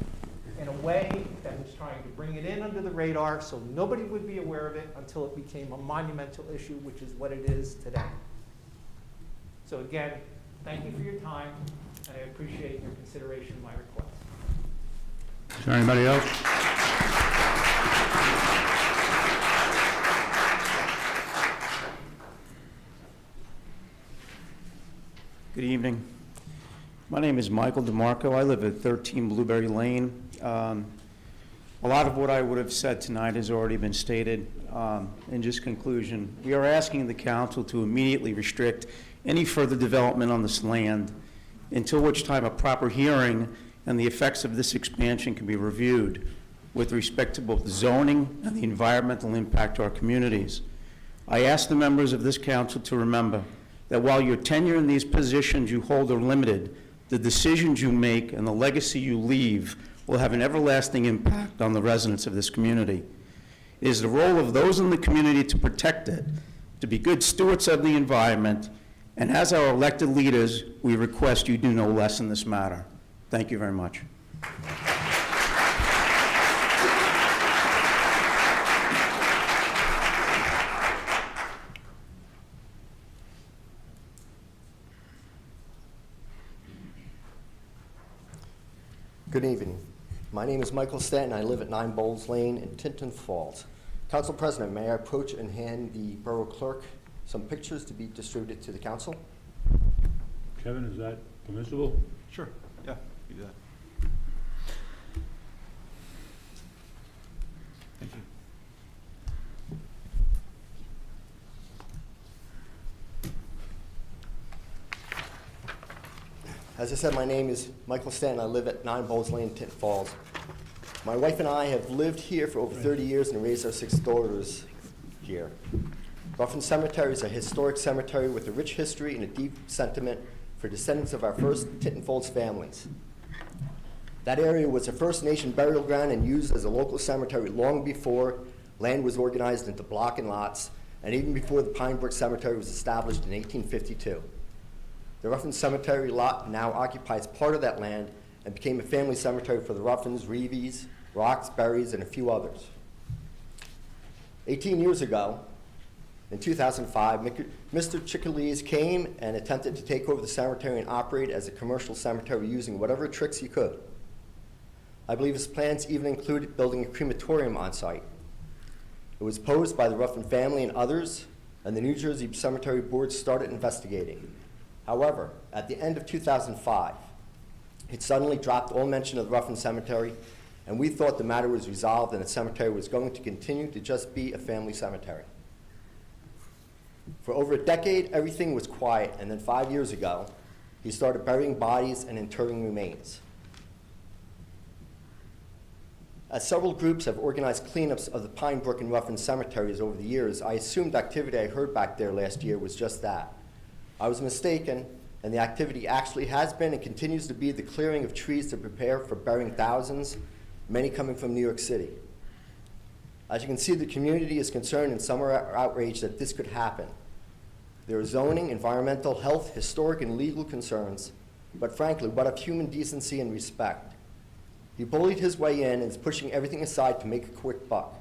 in a way that was trying to bring it in under the radar so nobody would be aware of it until it became a monumental issue, which is what it is today. So again, thank you for your time, and I appreciate your consideration of my request. Is there anybody else? Good evening. My name is Michael DeMarco. I live at 13 Blueberry Lane. A lot of what I would have said tonight has already been stated. In just conclusion, we are asking the council to immediately restrict any further development on this land until which time a proper hearing and the effects of this expansion can be reviewed with respect to both zoning and the environmental impact to our communities. I ask the members of this council to remember that while your tenure in these positions you hold are limited, the decisions you make and the legacy you leave will have an everlasting impact on the residents of this community. It is the role of those in the community to protect it, to be good stewards of the environment, and as our elected leaders, we request you do no less in this matter. Thank you very much. Good evening. My name is Michael Stanton. I live at 9 Bowles Lane in Tinton Falls. Council President, may I approach and hand the Borough Clerk some pictures to be distributed to the council? Kevin, is that permissible? Sure, yeah, do that. Thank you. As I said, my name is Michael Stanton. I live at 9 Bowles Lane, Tinton Falls. My wife and I have lived here for over 30 years and raised our 6 daughters here. Ruffin Cemetery is a historic cemetery with a rich history and a deep sentiment for descendants of our first Tinton Falls families. That area was a First Nation burial ground and used as a local cemetery long before land was organized into block and lots, and even before the Pine Brook Cemetery was established in 1852. The Ruffin Cemetery lot now occupies part of that land and became a family cemetery for the Ruffins, Reeves, Roxbury's, and a few others. 18 years ago, In 2005, Mr. Chicalese came and attempted to take over the cemetery and operate as a commercial cemetery using whatever tricks he could. I believe his plans even included building a crematorium on site. It was opposed by the Ruffin family and others, and the New Jersey Cemetery Board started investigating. However, at the end of 2005, it suddenly dropped all mention of the Ruffin Cemetery, and we thought the matter was resolved and the cemetery was going to continue to just be a family cemetery. For over a decade, everything was quiet, and then 5 years ago, he started burying bodies and interring remains. As several groups have organized cleanups of the Pine Brook and Ruffin cemeteries over the years, I assumed activity I heard back there last year was just that. I was mistaken, and the activity actually has been and continues to be the clearing of trees to prepare for burying thousands, many coming from New York City. As you can see, the community is concerned and some are outraged that this could happen. There are zoning, environmental, health, historic, and legal concerns, but frankly, what of human decency and respect? He bullied his way in and is pushing everything aside to make a quick buck.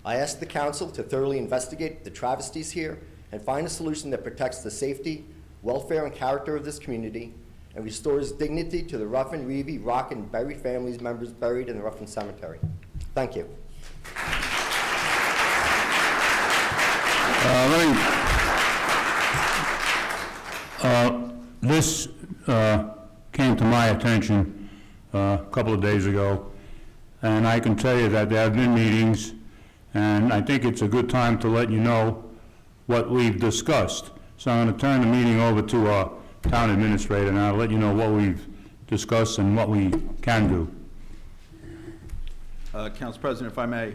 I asked the council to thoroughly investigate the travesties here and find a solution that protects the safety, welfare, and character of this community and restores dignity to the Ruffin, Reeve, Rock, and Berry families members buried in the Ruffin Cemetery. Thank you. This came to my attention a couple of days ago, and I can tell you that there have been meetings, and I think it's a good time to let you know what we've discussed. So I'm going to turn the meeting over to our town administrator, and I'll let you know what we've discussed and what we can do. Council President, if I may,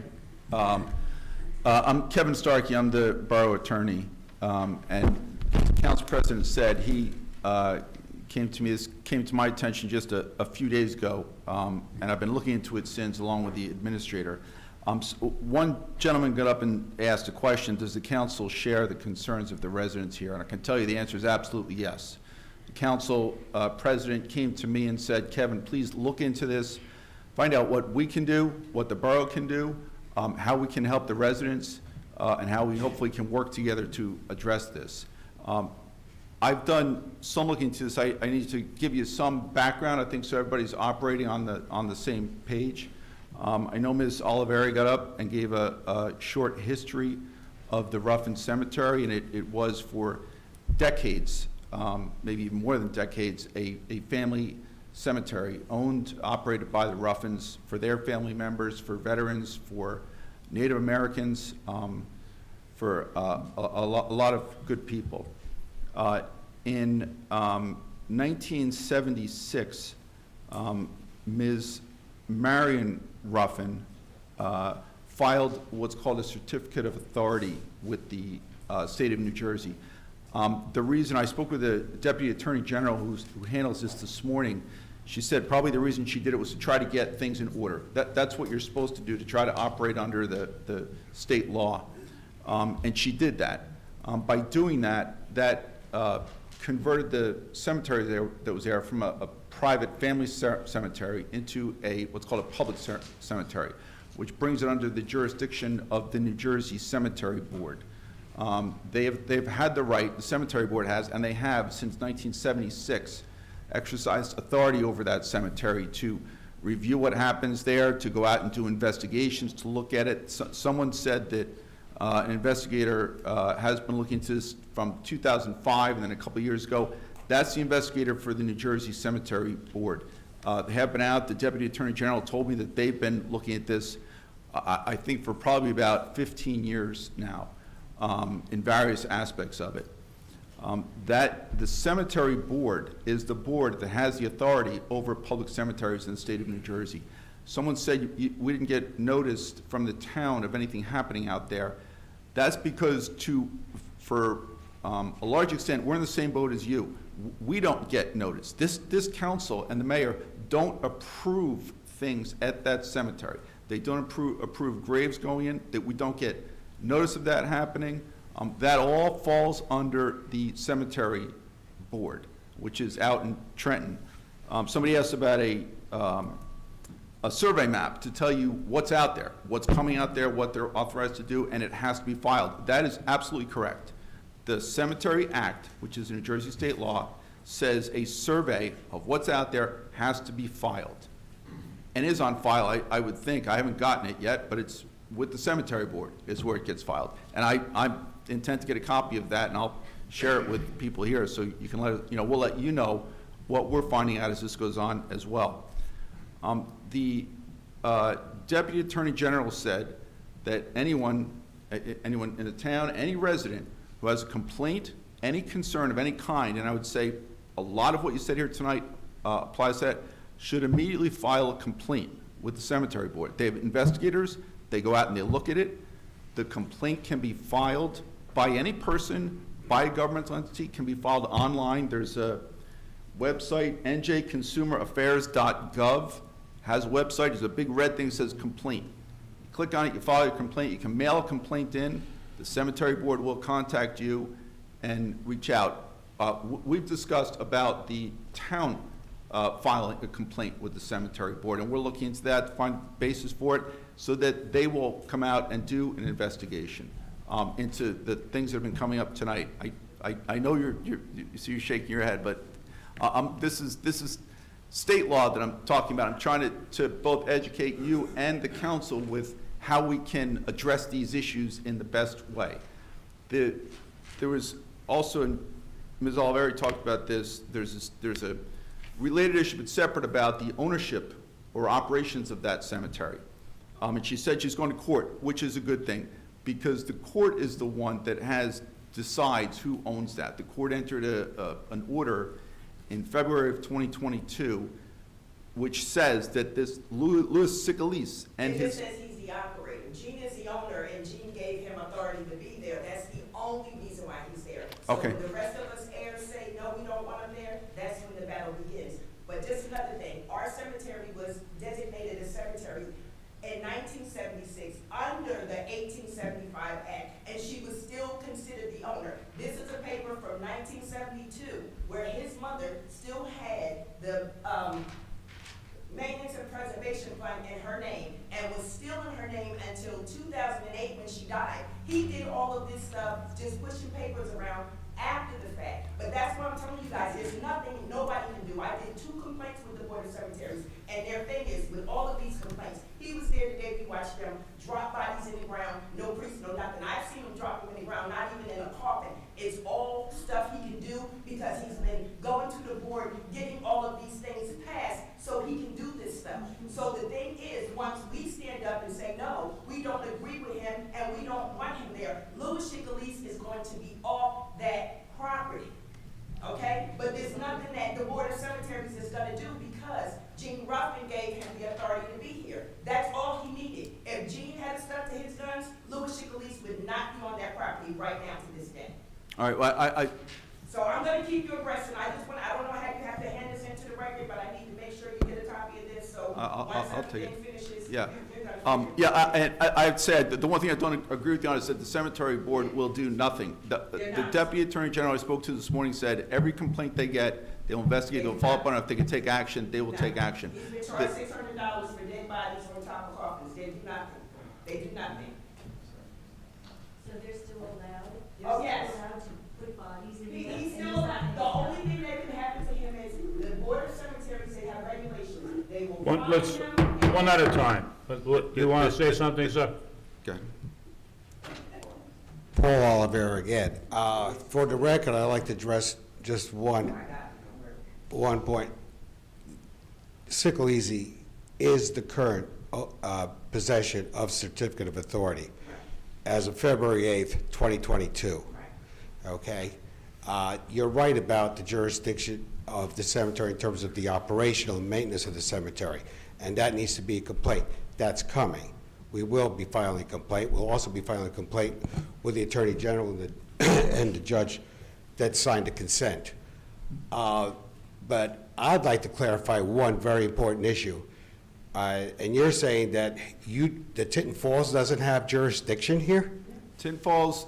I'm Kevin Starkey. I'm the borough attorney, and Council President said he came to my attention just a few days ago, and I've been looking into it since, along with the administrator. One gentleman got up and asked a question: does the council share the concerns of the residents here? And I can tell you the answer is absolutely yes. The council president came to me and said, Kevin, please look into this, find out what we can do, what the borough can do, how we can help the residents, and how we hopefully can work together to address this. I've done some looking into this. I need to give you some background, I think, so everybody's operating on the same page. I know Ms. Oliveri got up and gave a short history of the Ruffin Cemetery, and it was for decades, maybe even more than decades, a family cemetery owned, operated by the Ruffins for their family members, for veterans, for Native Americans, for a lot of good people. In 1976, Ms. Marion Ruffin filed what's called a certificate of authority with the state of New Jersey. The reason I spoke with the Deputy Attorney General who handles this morning, she said probably the reason she did it was to try to get things in order. That's what you're supposed to do, to try to operate under the state law. And she did that. By doing that, converted the cemetery that was there from a private family cemetery into what's called a public cemetery, which brings it under the jurisdiction of the New Jersey Cemetery Board. They've had the right, the cemetery board has, and they have since 1976, exercised authority over that cemetery to review what happens there, to go out and do investigations, to look at it. Someone said that an investigator has been looking into this from 2005, and then a couple of years ago. That's the investigator for the New Jersey Cemetery Board. They have been out. The Deputy Attorney General told me that they've been looking at this, I think, for probably about 15 years now, in various aspects of it. That the Cemetery Board is the board that has the authority over public cemeteries in the state of New Jersey. Someone said we didn't get noticed from the town of anything happening out there. That's because for a large extent, we're in the same boat as you. We don't get noticed. This council and the mayor don't approve things at that cemetery. They don't approve graves going in, that we don't get notice of that happening. That all falls under the cemetery board, which is out in Trenton. Somebody asked about a survey map to tell you what's out there, what's coming out there, what they're authorized to do, and it has to be filed. That is absolutely correct. The Cemetery Act, which is a New Jersey state law, says a survey of what's out there has to be filed. And is on file, I would think. I haven't gotten it yet, but it's with the cemetery board is where it gets filed. And I intend to get a copy of that, and I'll share it with people here, so you can we'll let you know what we're finding out as this goes on as well. The Deputy Attorney General said that anyone in the town, any resident who has a complaint, any concern of any kind, and I would say a lot of what you said here tonight applies to that, should immediately file a complaint with the cemetery board. They have investigators, they go out and they look at it. The complaint can be filed by any person, by a governmental entity, can be filed online. There's a website, njconsumeraffairs.gov, has a website, there's a big red thing that says complaint. You click on it, you file your complaint, you can mail a complaint in, the cemetery board will contact you and reach out. We've discussed about the town filing a complaint with the cemetery board, and we're looking into that to find basis for it so that they will come out and do an investigation into the things that have been coming up tonight. I know you see you're shaking your head, but this is state law that I'm talking about. I'm trying to both educate you and the council with how we can address these issues in the best way. There was also, and Ms. Oliveri talked about this, there's a related issue but separate about the ownership or operations of that cemetery. And she said she's going to court, which is a good thing, because the court is the one that decides who owns that. The court entered an order in February of 2022, which says that this Louis Sicalis and his... It just says he's the operator. Gene is the owner, and Gene gave him authority to be there. That's the only reason why he's there. So Okay. when the rest of us heirs say, no, we don't want him there, that's when the battle begins. But just another thing, our cemetery was designated a cemetery in 1976 under the 1875 Act, and she was still considered the owner. This is a paper from 1972 where his mother still had the Maintenance and Preservation Fund in her name and was still in her name until 2008 when she died. He did all of this stuff, just pushing papers around after the fact. But that's what I'm telling you guys, there's nothing nobody can do. I did 2 complaints with the Board of Cemeteries, and their thing is, with all of these complaints, he was there today, we watched them drop bodies in the ground, no priest, no nothing. I've seen him drop them in the ground, not even in a coffin. It's all stuff he can do because he's been going to the board, getting all of these things passed so he can do this stuff. So the thing is, once we stand up and say, no, we don't agree with him and we don't want him there, Louis Sicalis is going to be off that property. Okay? But there's nothing that the Board of Cemeteries is going to do because Gene Ruffin gave him the authority to be here. That's all he needed. If Gene had stuck to his guns, Louis Sicalis would not be on that property right now to this day. All right, well, So I'm going to keep you abreast, and I don't know how you have to hand this into the record, but I need to make sure you get a copy of this, so once I'll take everything finishes, Yeah. you're going to And I've said that the one thing I don't agree with you on is that the cemetery board will do nothing. The Deputy Attorney General I spoke to this morning said every complaint they get, they'll investigate, they'll follow up on it. If they can take action, they will take action. He's been charged $600 for dead bodies on top of coffins. They do nothing. They do nothing. So they're still allowed? Oh, yes. They're still allowed to put bodies in? He's still, the only thing that can happen to him is the Board of Cemeteries, they have regulations. They will fine Let's, him. one at a time. You want to say something, sir? Okay. Paul Oliver again. For the record, I'd like to address just one point. Sicalis is the current possession of certificate of authority as of February 8th, 2022. Okay? You're right about the jurisdiction of the cemetery in terms of the operational and maintenance of the cemetery, and that needs to be a complaint. That's coming. We will be filing a complaint. We'll also be filing a complaint with the Attorney General and the judge that signed the consent. But I'd like to clarify one very important issue. And you're saying that Tinton Falls doesn't have jurisdiction here? Tinton Falls,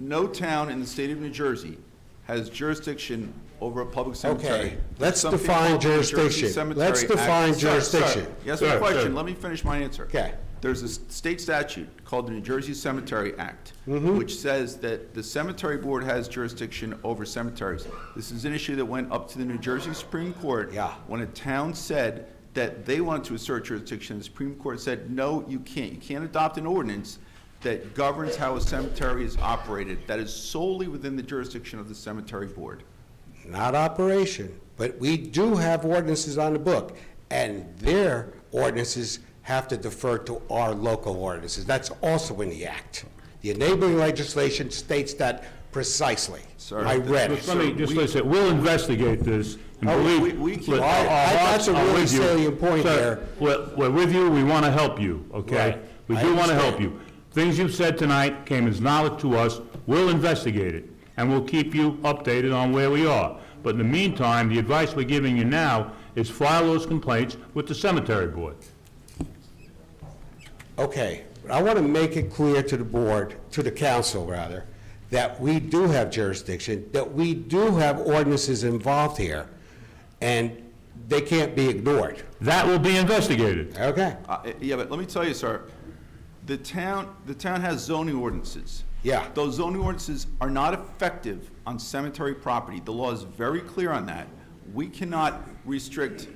no town in the state of New Jersey has jurisdiction over a public cemetery. Okay, let's Something define called the New Jersey jurisdiction. Cemetery Let's Act. define Sir, jurisdiction. sir, Yes, Sir, my question, sir. let me finish my answer. Okay. There's a state statute called the New Jersey Cemetery Act, Mm-hmm. which says that the cemetery board has jurisdiction over cemeteries. This is an issue that went up to the New Jersey Supreme Court. Yeah. When a town said that they wanted to assert jurisdiction, the Supreme Court said, no, you can't. You can't adopt an ordinance that governs how a cemetery is operated. That is solely within the jurisdiction of the cemetery board. Not operation, but we do have ordinances on the book, and their ordinances have to defer to our local ordinances. That's also in the act. The enabling legislation states that precisely. Sir, I read it. Let me just listen, we'll investigate this. And Oh, believe- we can't- Look, our that's hearts a are really with you. salient point Sir, there. We're with you, we want to help you, okay? Right. We I do want to understand. help you. Things you've said tonight came as knowledge to us, we'll investigate it, and we'll keep you updated on where we are. But in the meantime, the advice we're giving you now is file those complaints with the cemetery board. Okay, but I want to make it clear to the board, to the council rather, that we do have jurisdiction, that we do have ordinances involved here, and they can't be ignored. That will be investigated. Okay? Yeah, but let me tell you, sir, the town has zoning ordinances. Yeah. Those zoning ordinances are not effective on cemetery property. The law is very clear on that. We cannot restrict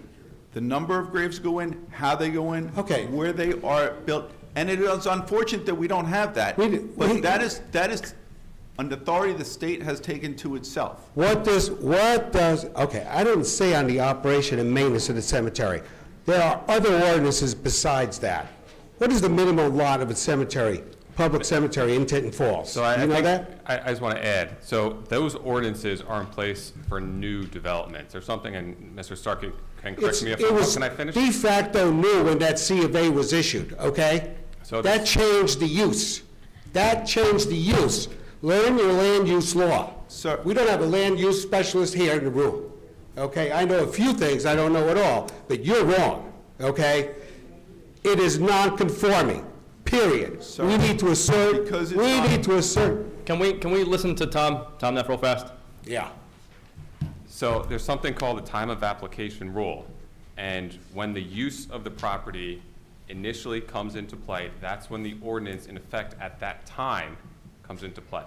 the number of graves go in, how they go in, Okay. where they are built. And it is unfortunate that we don't have that. But that is an authority the state has taken to itself. Okay, I didn't say on the operation and maintenance of the cemetery. There are other ordinances besides that. What is the minimum lot of a cemetery, public cemetery in Tinton Falls? So I You know think, that? I just want to add, so those ordinances are in place for new developments. There's something, and Mr. Stark can correct me if It I'm wrong. was Can I finish? de facto new when that C of A was issued, okay? So That changed the use. That changed the use. Learn your land use law. Sir. We don't have a land use specialist here in the room, okay? I know a few things, I don't know it all, but you're wrong, okay? It is non-conforming, period. Sir, We need to assert, because it's we not- need to assert, Can we listen to Tom Neff real fast? yeah. So there's something called the time of application rule. And when the use of the property initially comes into play, that's when the ordinance in effect at that time comes into play.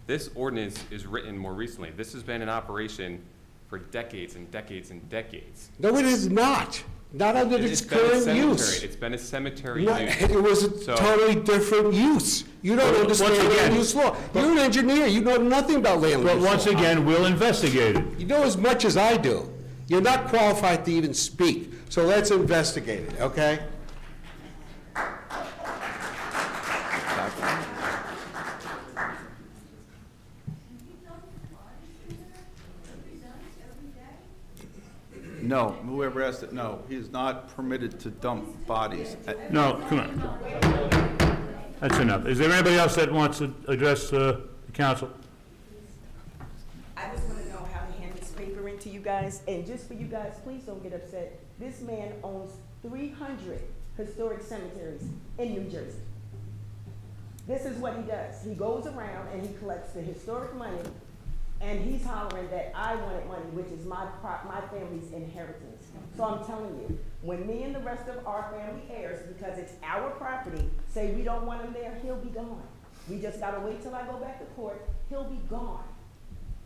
This ordinance is written more recently. This has been in operation for decades and decades and decades. No, it is not. Not under its It's been a current cemetery. use. It's been a cemetery No, use. It was a So- totally different use. You don't Once understand again- land use law. You're an engineer, you know nothing about land use But law. once again, we'll investigate it. You know as much as I do. You're not qualified to even speak, so let's investigate it, okay? No, whoever asked it, no, he is not permitted to dump bodies. No, come on. That's enough. Is there anybody else that wants to address the council? I just want to know how to hand this paper in to you guys, and just for you guys, please don't get upset. This man owns 300 historic cemeteries in New Jersey. This is what he does. He goes around and he collects the historic money, and he's hollering that I wanted money, which is my family's inheritance. So I'm telling you, when me and the rest of our family heirs, because it's our property, say we don't want him there, he'll be gone. We just gotta wait till I go back to court, he'll be gone.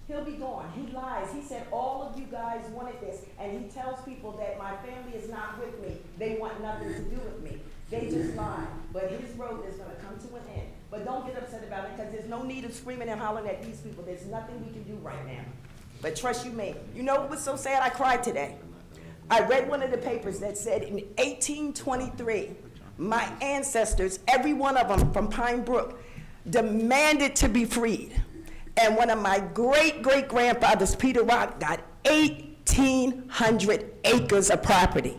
He'll be gone. He lies. He said all of you guys wanted this, and he tells people that my family is not with me. They want nothing to do with me. They just lie. But his road is gonna come to an end. But don't get upset about it, because there's no need of screaming and hollering at these people. There's nothing we can do right now. But trust you me. You know what was so sad? I cried today. I read one of the papers that said in 1823, my ancestors, every one of them from Pine Brook, demanded to be freed. And one of my great-great-grandfathers, Peter Rock, got 1,800 acres of property.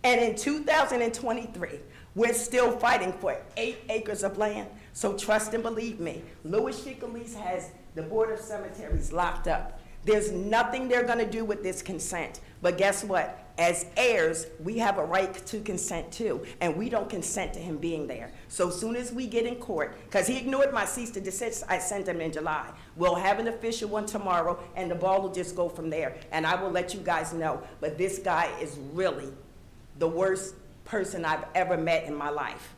And in 2023, we're still fighting for 8 acres of land. So trust and believe me, Louis Chicolis has the Board of Cemeteries locked up. There's nothing they're gonna do with this consent. But guess what? as heirs, we have a right to consent too, and we don't consent to him being there. So as soon as we get in court, because he ignored my cease to desist, I sent him in July. We'll have an official one tomorrow, and the ball will just go from there. And I will let you guys know, but this guy is really the worst person I've ever met in my life,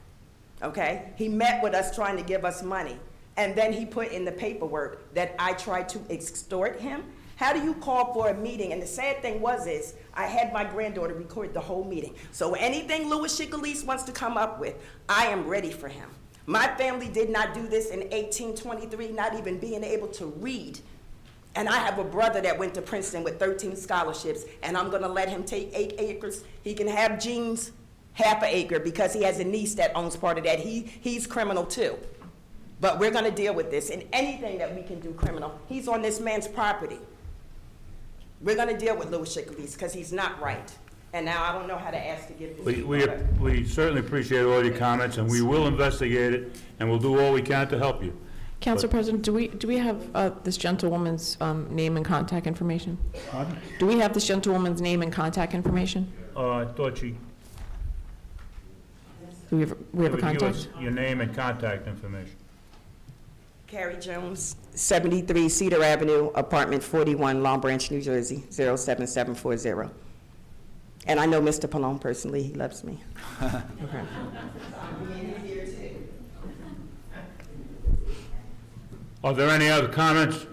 okay? He met with us trying to give us money, and then he put in the paperwork that I tried to extort him. How do you call for a meeting? And the sad thing is, I had my granddaughter record the whole meeting. So anything Louis Chicalis wants to come up with, I am ready for him. My family did not do this in 1823, not even being able to read. And I have a brother that went to Princeton with 13 scholarships, and I'm gonna let him take 8 acres. He can have Jean's half an acre because he has a niece that owns part of that. He's criminal too. But we're gonna deal with this, and anything that we can do criminal, he's on this man's property. We're gonna deal with Louis Chicalis because he's not right. And now I don't know how to ask to get this. We certainly appreciate all your comments, and we will investigate it, and we'll do all we can to help you. Council President, do we have this gentlewoman's name and contact information? Pardon? Do we have this gentlewoman's name and contact information? I thought you... Do we have a would give contact? us your name and contact information. Carrie Jones, 73 Cedar Avenue, apartment 41, Long Branch, New Jersey, 07740. And I know Mr. Pallone personally, he loves me. Okay. Are there any other comments?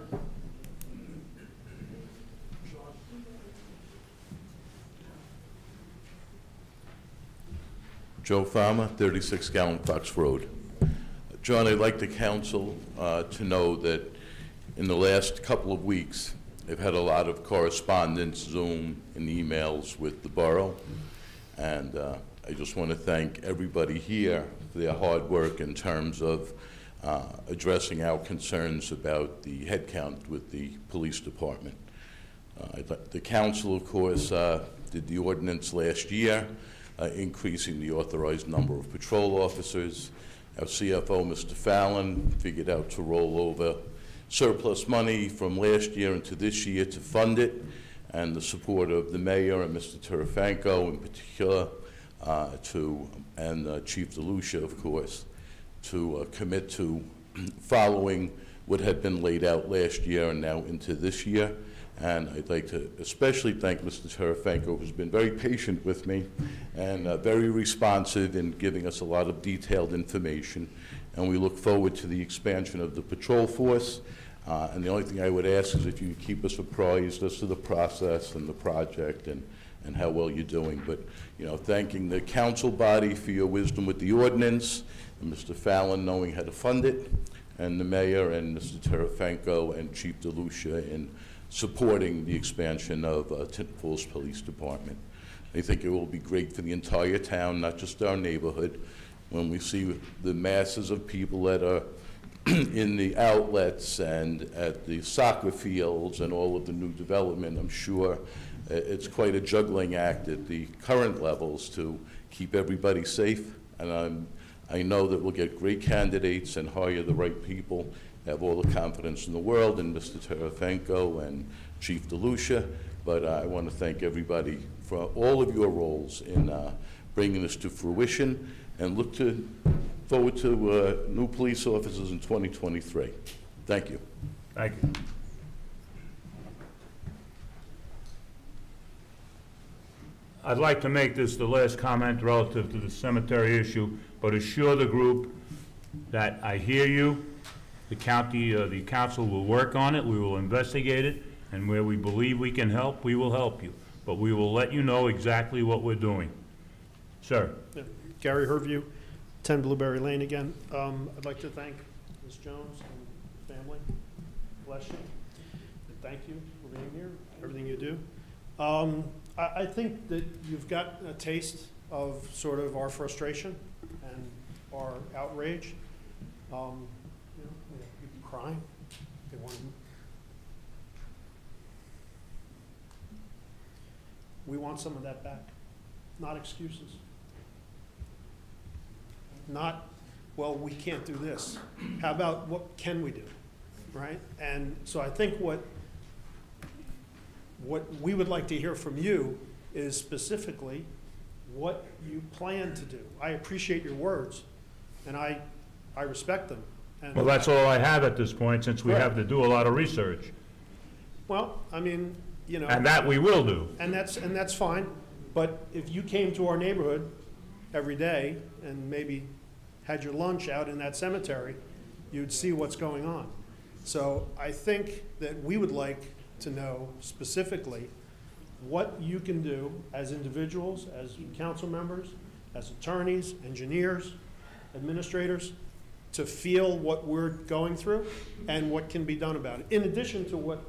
Joe Farmer, 36 Gallon Fox Road. John, I'd like the council to know that in the last couple of weeks, I've had a lot of correspondence, Zoom, and emails with the borough. And I just want to thank everybody here for their hard work in terms of addressing our concerns about the headcount with the police department. The council, of course, did the ordinance last year, increasing the authorized number of patrol officers. Our CFO, Mr. Fallon, figured out to roll over surplus money from last year into this year to fund it, and the support of the mayor and Mr. Tarafanko in particular, and Chief DeLucia, of course, to commit to following what had been laid out last year and now into this year. And I'd like to especially thank Mr. Tarafanko, who's been very patient with me and very responsive in giving us a lot of detailed information. And we look forward to the expansion of the patrol force. And the only thing I would ask is if you could keep us apprised as to the process and the project and how well you're doing. But, you know, thanking the council body for your wisdom with the ordinance, and Mr. Fallon knowing how to fund it, and the mayor and Mr. Tarafanko and Chief DeLucia in supporting the expansion of Tinton Falls Police Department. I think it will be great for the entire town, not just our neighborhood. When we see the masses of people that are in the outlets and at the soccer fields and all of the new development, I'm sure it's quite a juggling act at the current levels to keep everybody safe. And I know that we'll get great candidates and hire the right people. Have all the confidence in the world in Mr. Tarafanko and Chief DeLucia, but I want to thank everybody for all of your roles in bringing this to fruition, and look forward to new police officers in 2023. Thank you. Thank you. I'd like to make this the last comment relative to the cemetery issue, but assure the group that I hear you. The council will work on it, we will investigate it, and where we believe we can help, we will help you. But we will let you know exactly what we're doing. Sir. Yeah. Gary Herview, 10 Blueberry Lane again. I'd like to thank Ms. Jones and family. Bless you. And thank you for being here, everything you do. I think that you've got a taste of sort of our frustration and our outrage. People crying. They want to. We want some of that back, not excuses. Not, well, we can't do this. How about what can we do, right? And so I think what we would like to hear from you is specifically what you plan to do. I appreciate your words, and I respect them. And Well, that's all I have at this point, since we have to do a lot of research. Well, I mean, you know. And that we will do. And that's fine, but if you came to our neighborhood every day and maybe had your lunch out in that cemetery, you'd see what's going on. So I think that we would like to know specifically what you can do as individuals, as council members, as attorneys, engineers, administrators, to feel what we're going through and what can be done about it, in addition to what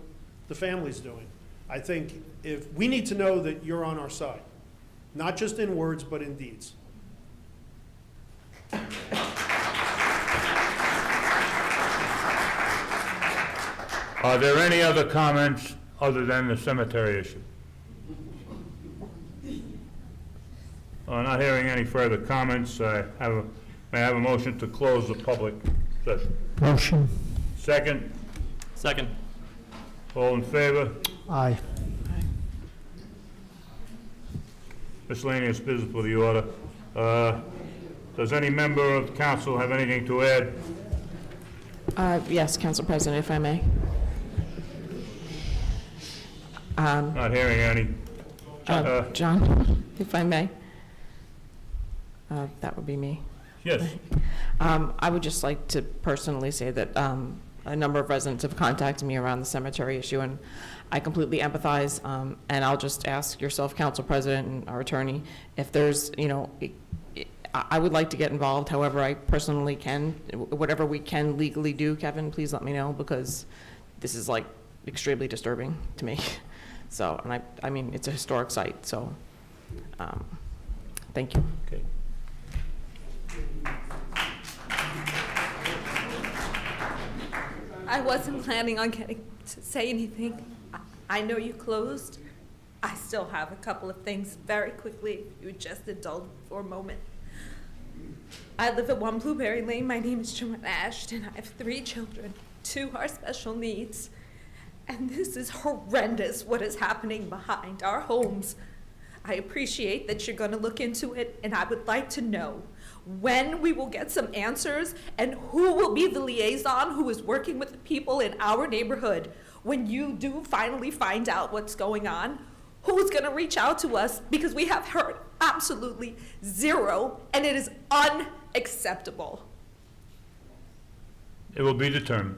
the family's doing. I think if we need to know that you're on our side, not just in words, but in deeds. Are there any other comments other than the cemetery issue? Not hearing any further comments, may I have a motion to close the public session? Motion. Second? Second. All in favor? Aye. Miscellaneous business for the order. Does any member of the council have anything to add? Yes, Council President, if I may. Not hearing any. John, if I may. That would be me. Yes. I would just like to personally say that a number of residents have contacted me around the cemetery issue, and I completely empathize. And I'll just ask yourself, Council President, and our attorney, if there's, you know, I would like to get involved however I personally can. Whatever we can legally do, Kevin, please let me know, because this is like extremely disturbing to me. So, and I mean, it's a historic site, so thank you. Okay. I wasn't planning on getting to say anything. I know you closed. I still have a couple of things very quickly, if you would just indulge for a moment. I live at 1 Blueberry Lane. My name is Joanna Ashton. I have 3 children. 2 are special needs. And this is horrendous, what is happening behind our homes. I appreciate that you're going to look into it, and I would like to know when we will get some answers and who will be the liaison who is working with the people in our neighborhood. When you do finally find out what's going on, who's going to reach out to us, because we have heard absolutely zero, and it is unacceptable. It will be determined.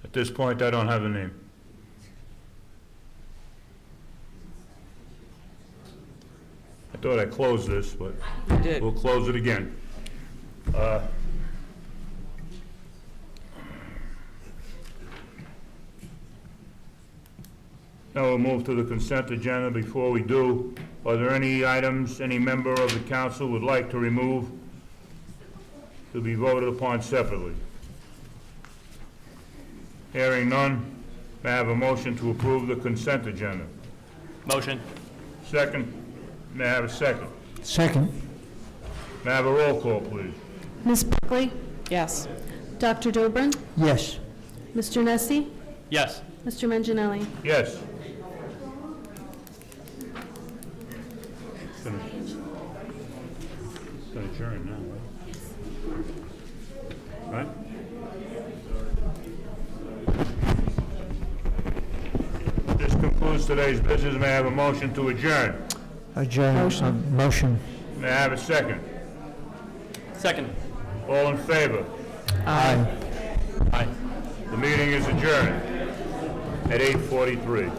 At this point, I don't have a name. I thought I closed this, but we'll close it again. Now we'll move to the consent agenda. Before we do, are there any items any member of the council would like to remove to be voted upon separately? Hearing none, may I have a motion to approve the consent agenda? Motion. Second? May I have a second? Second. May I have a roll call, please? Ms. Buckley? Yes. Dr. Dobrin? Yes. Mr. Nessie? Yes. Mr. Manginelli? Yes. It's gonna adjourn now, right? Right? This concludes today's business. May I have a motion to adjourn? Adjourn. Motion. May I have a second? Second. All in favor? Aye. Aye. The meeting is adjourned at 8:43.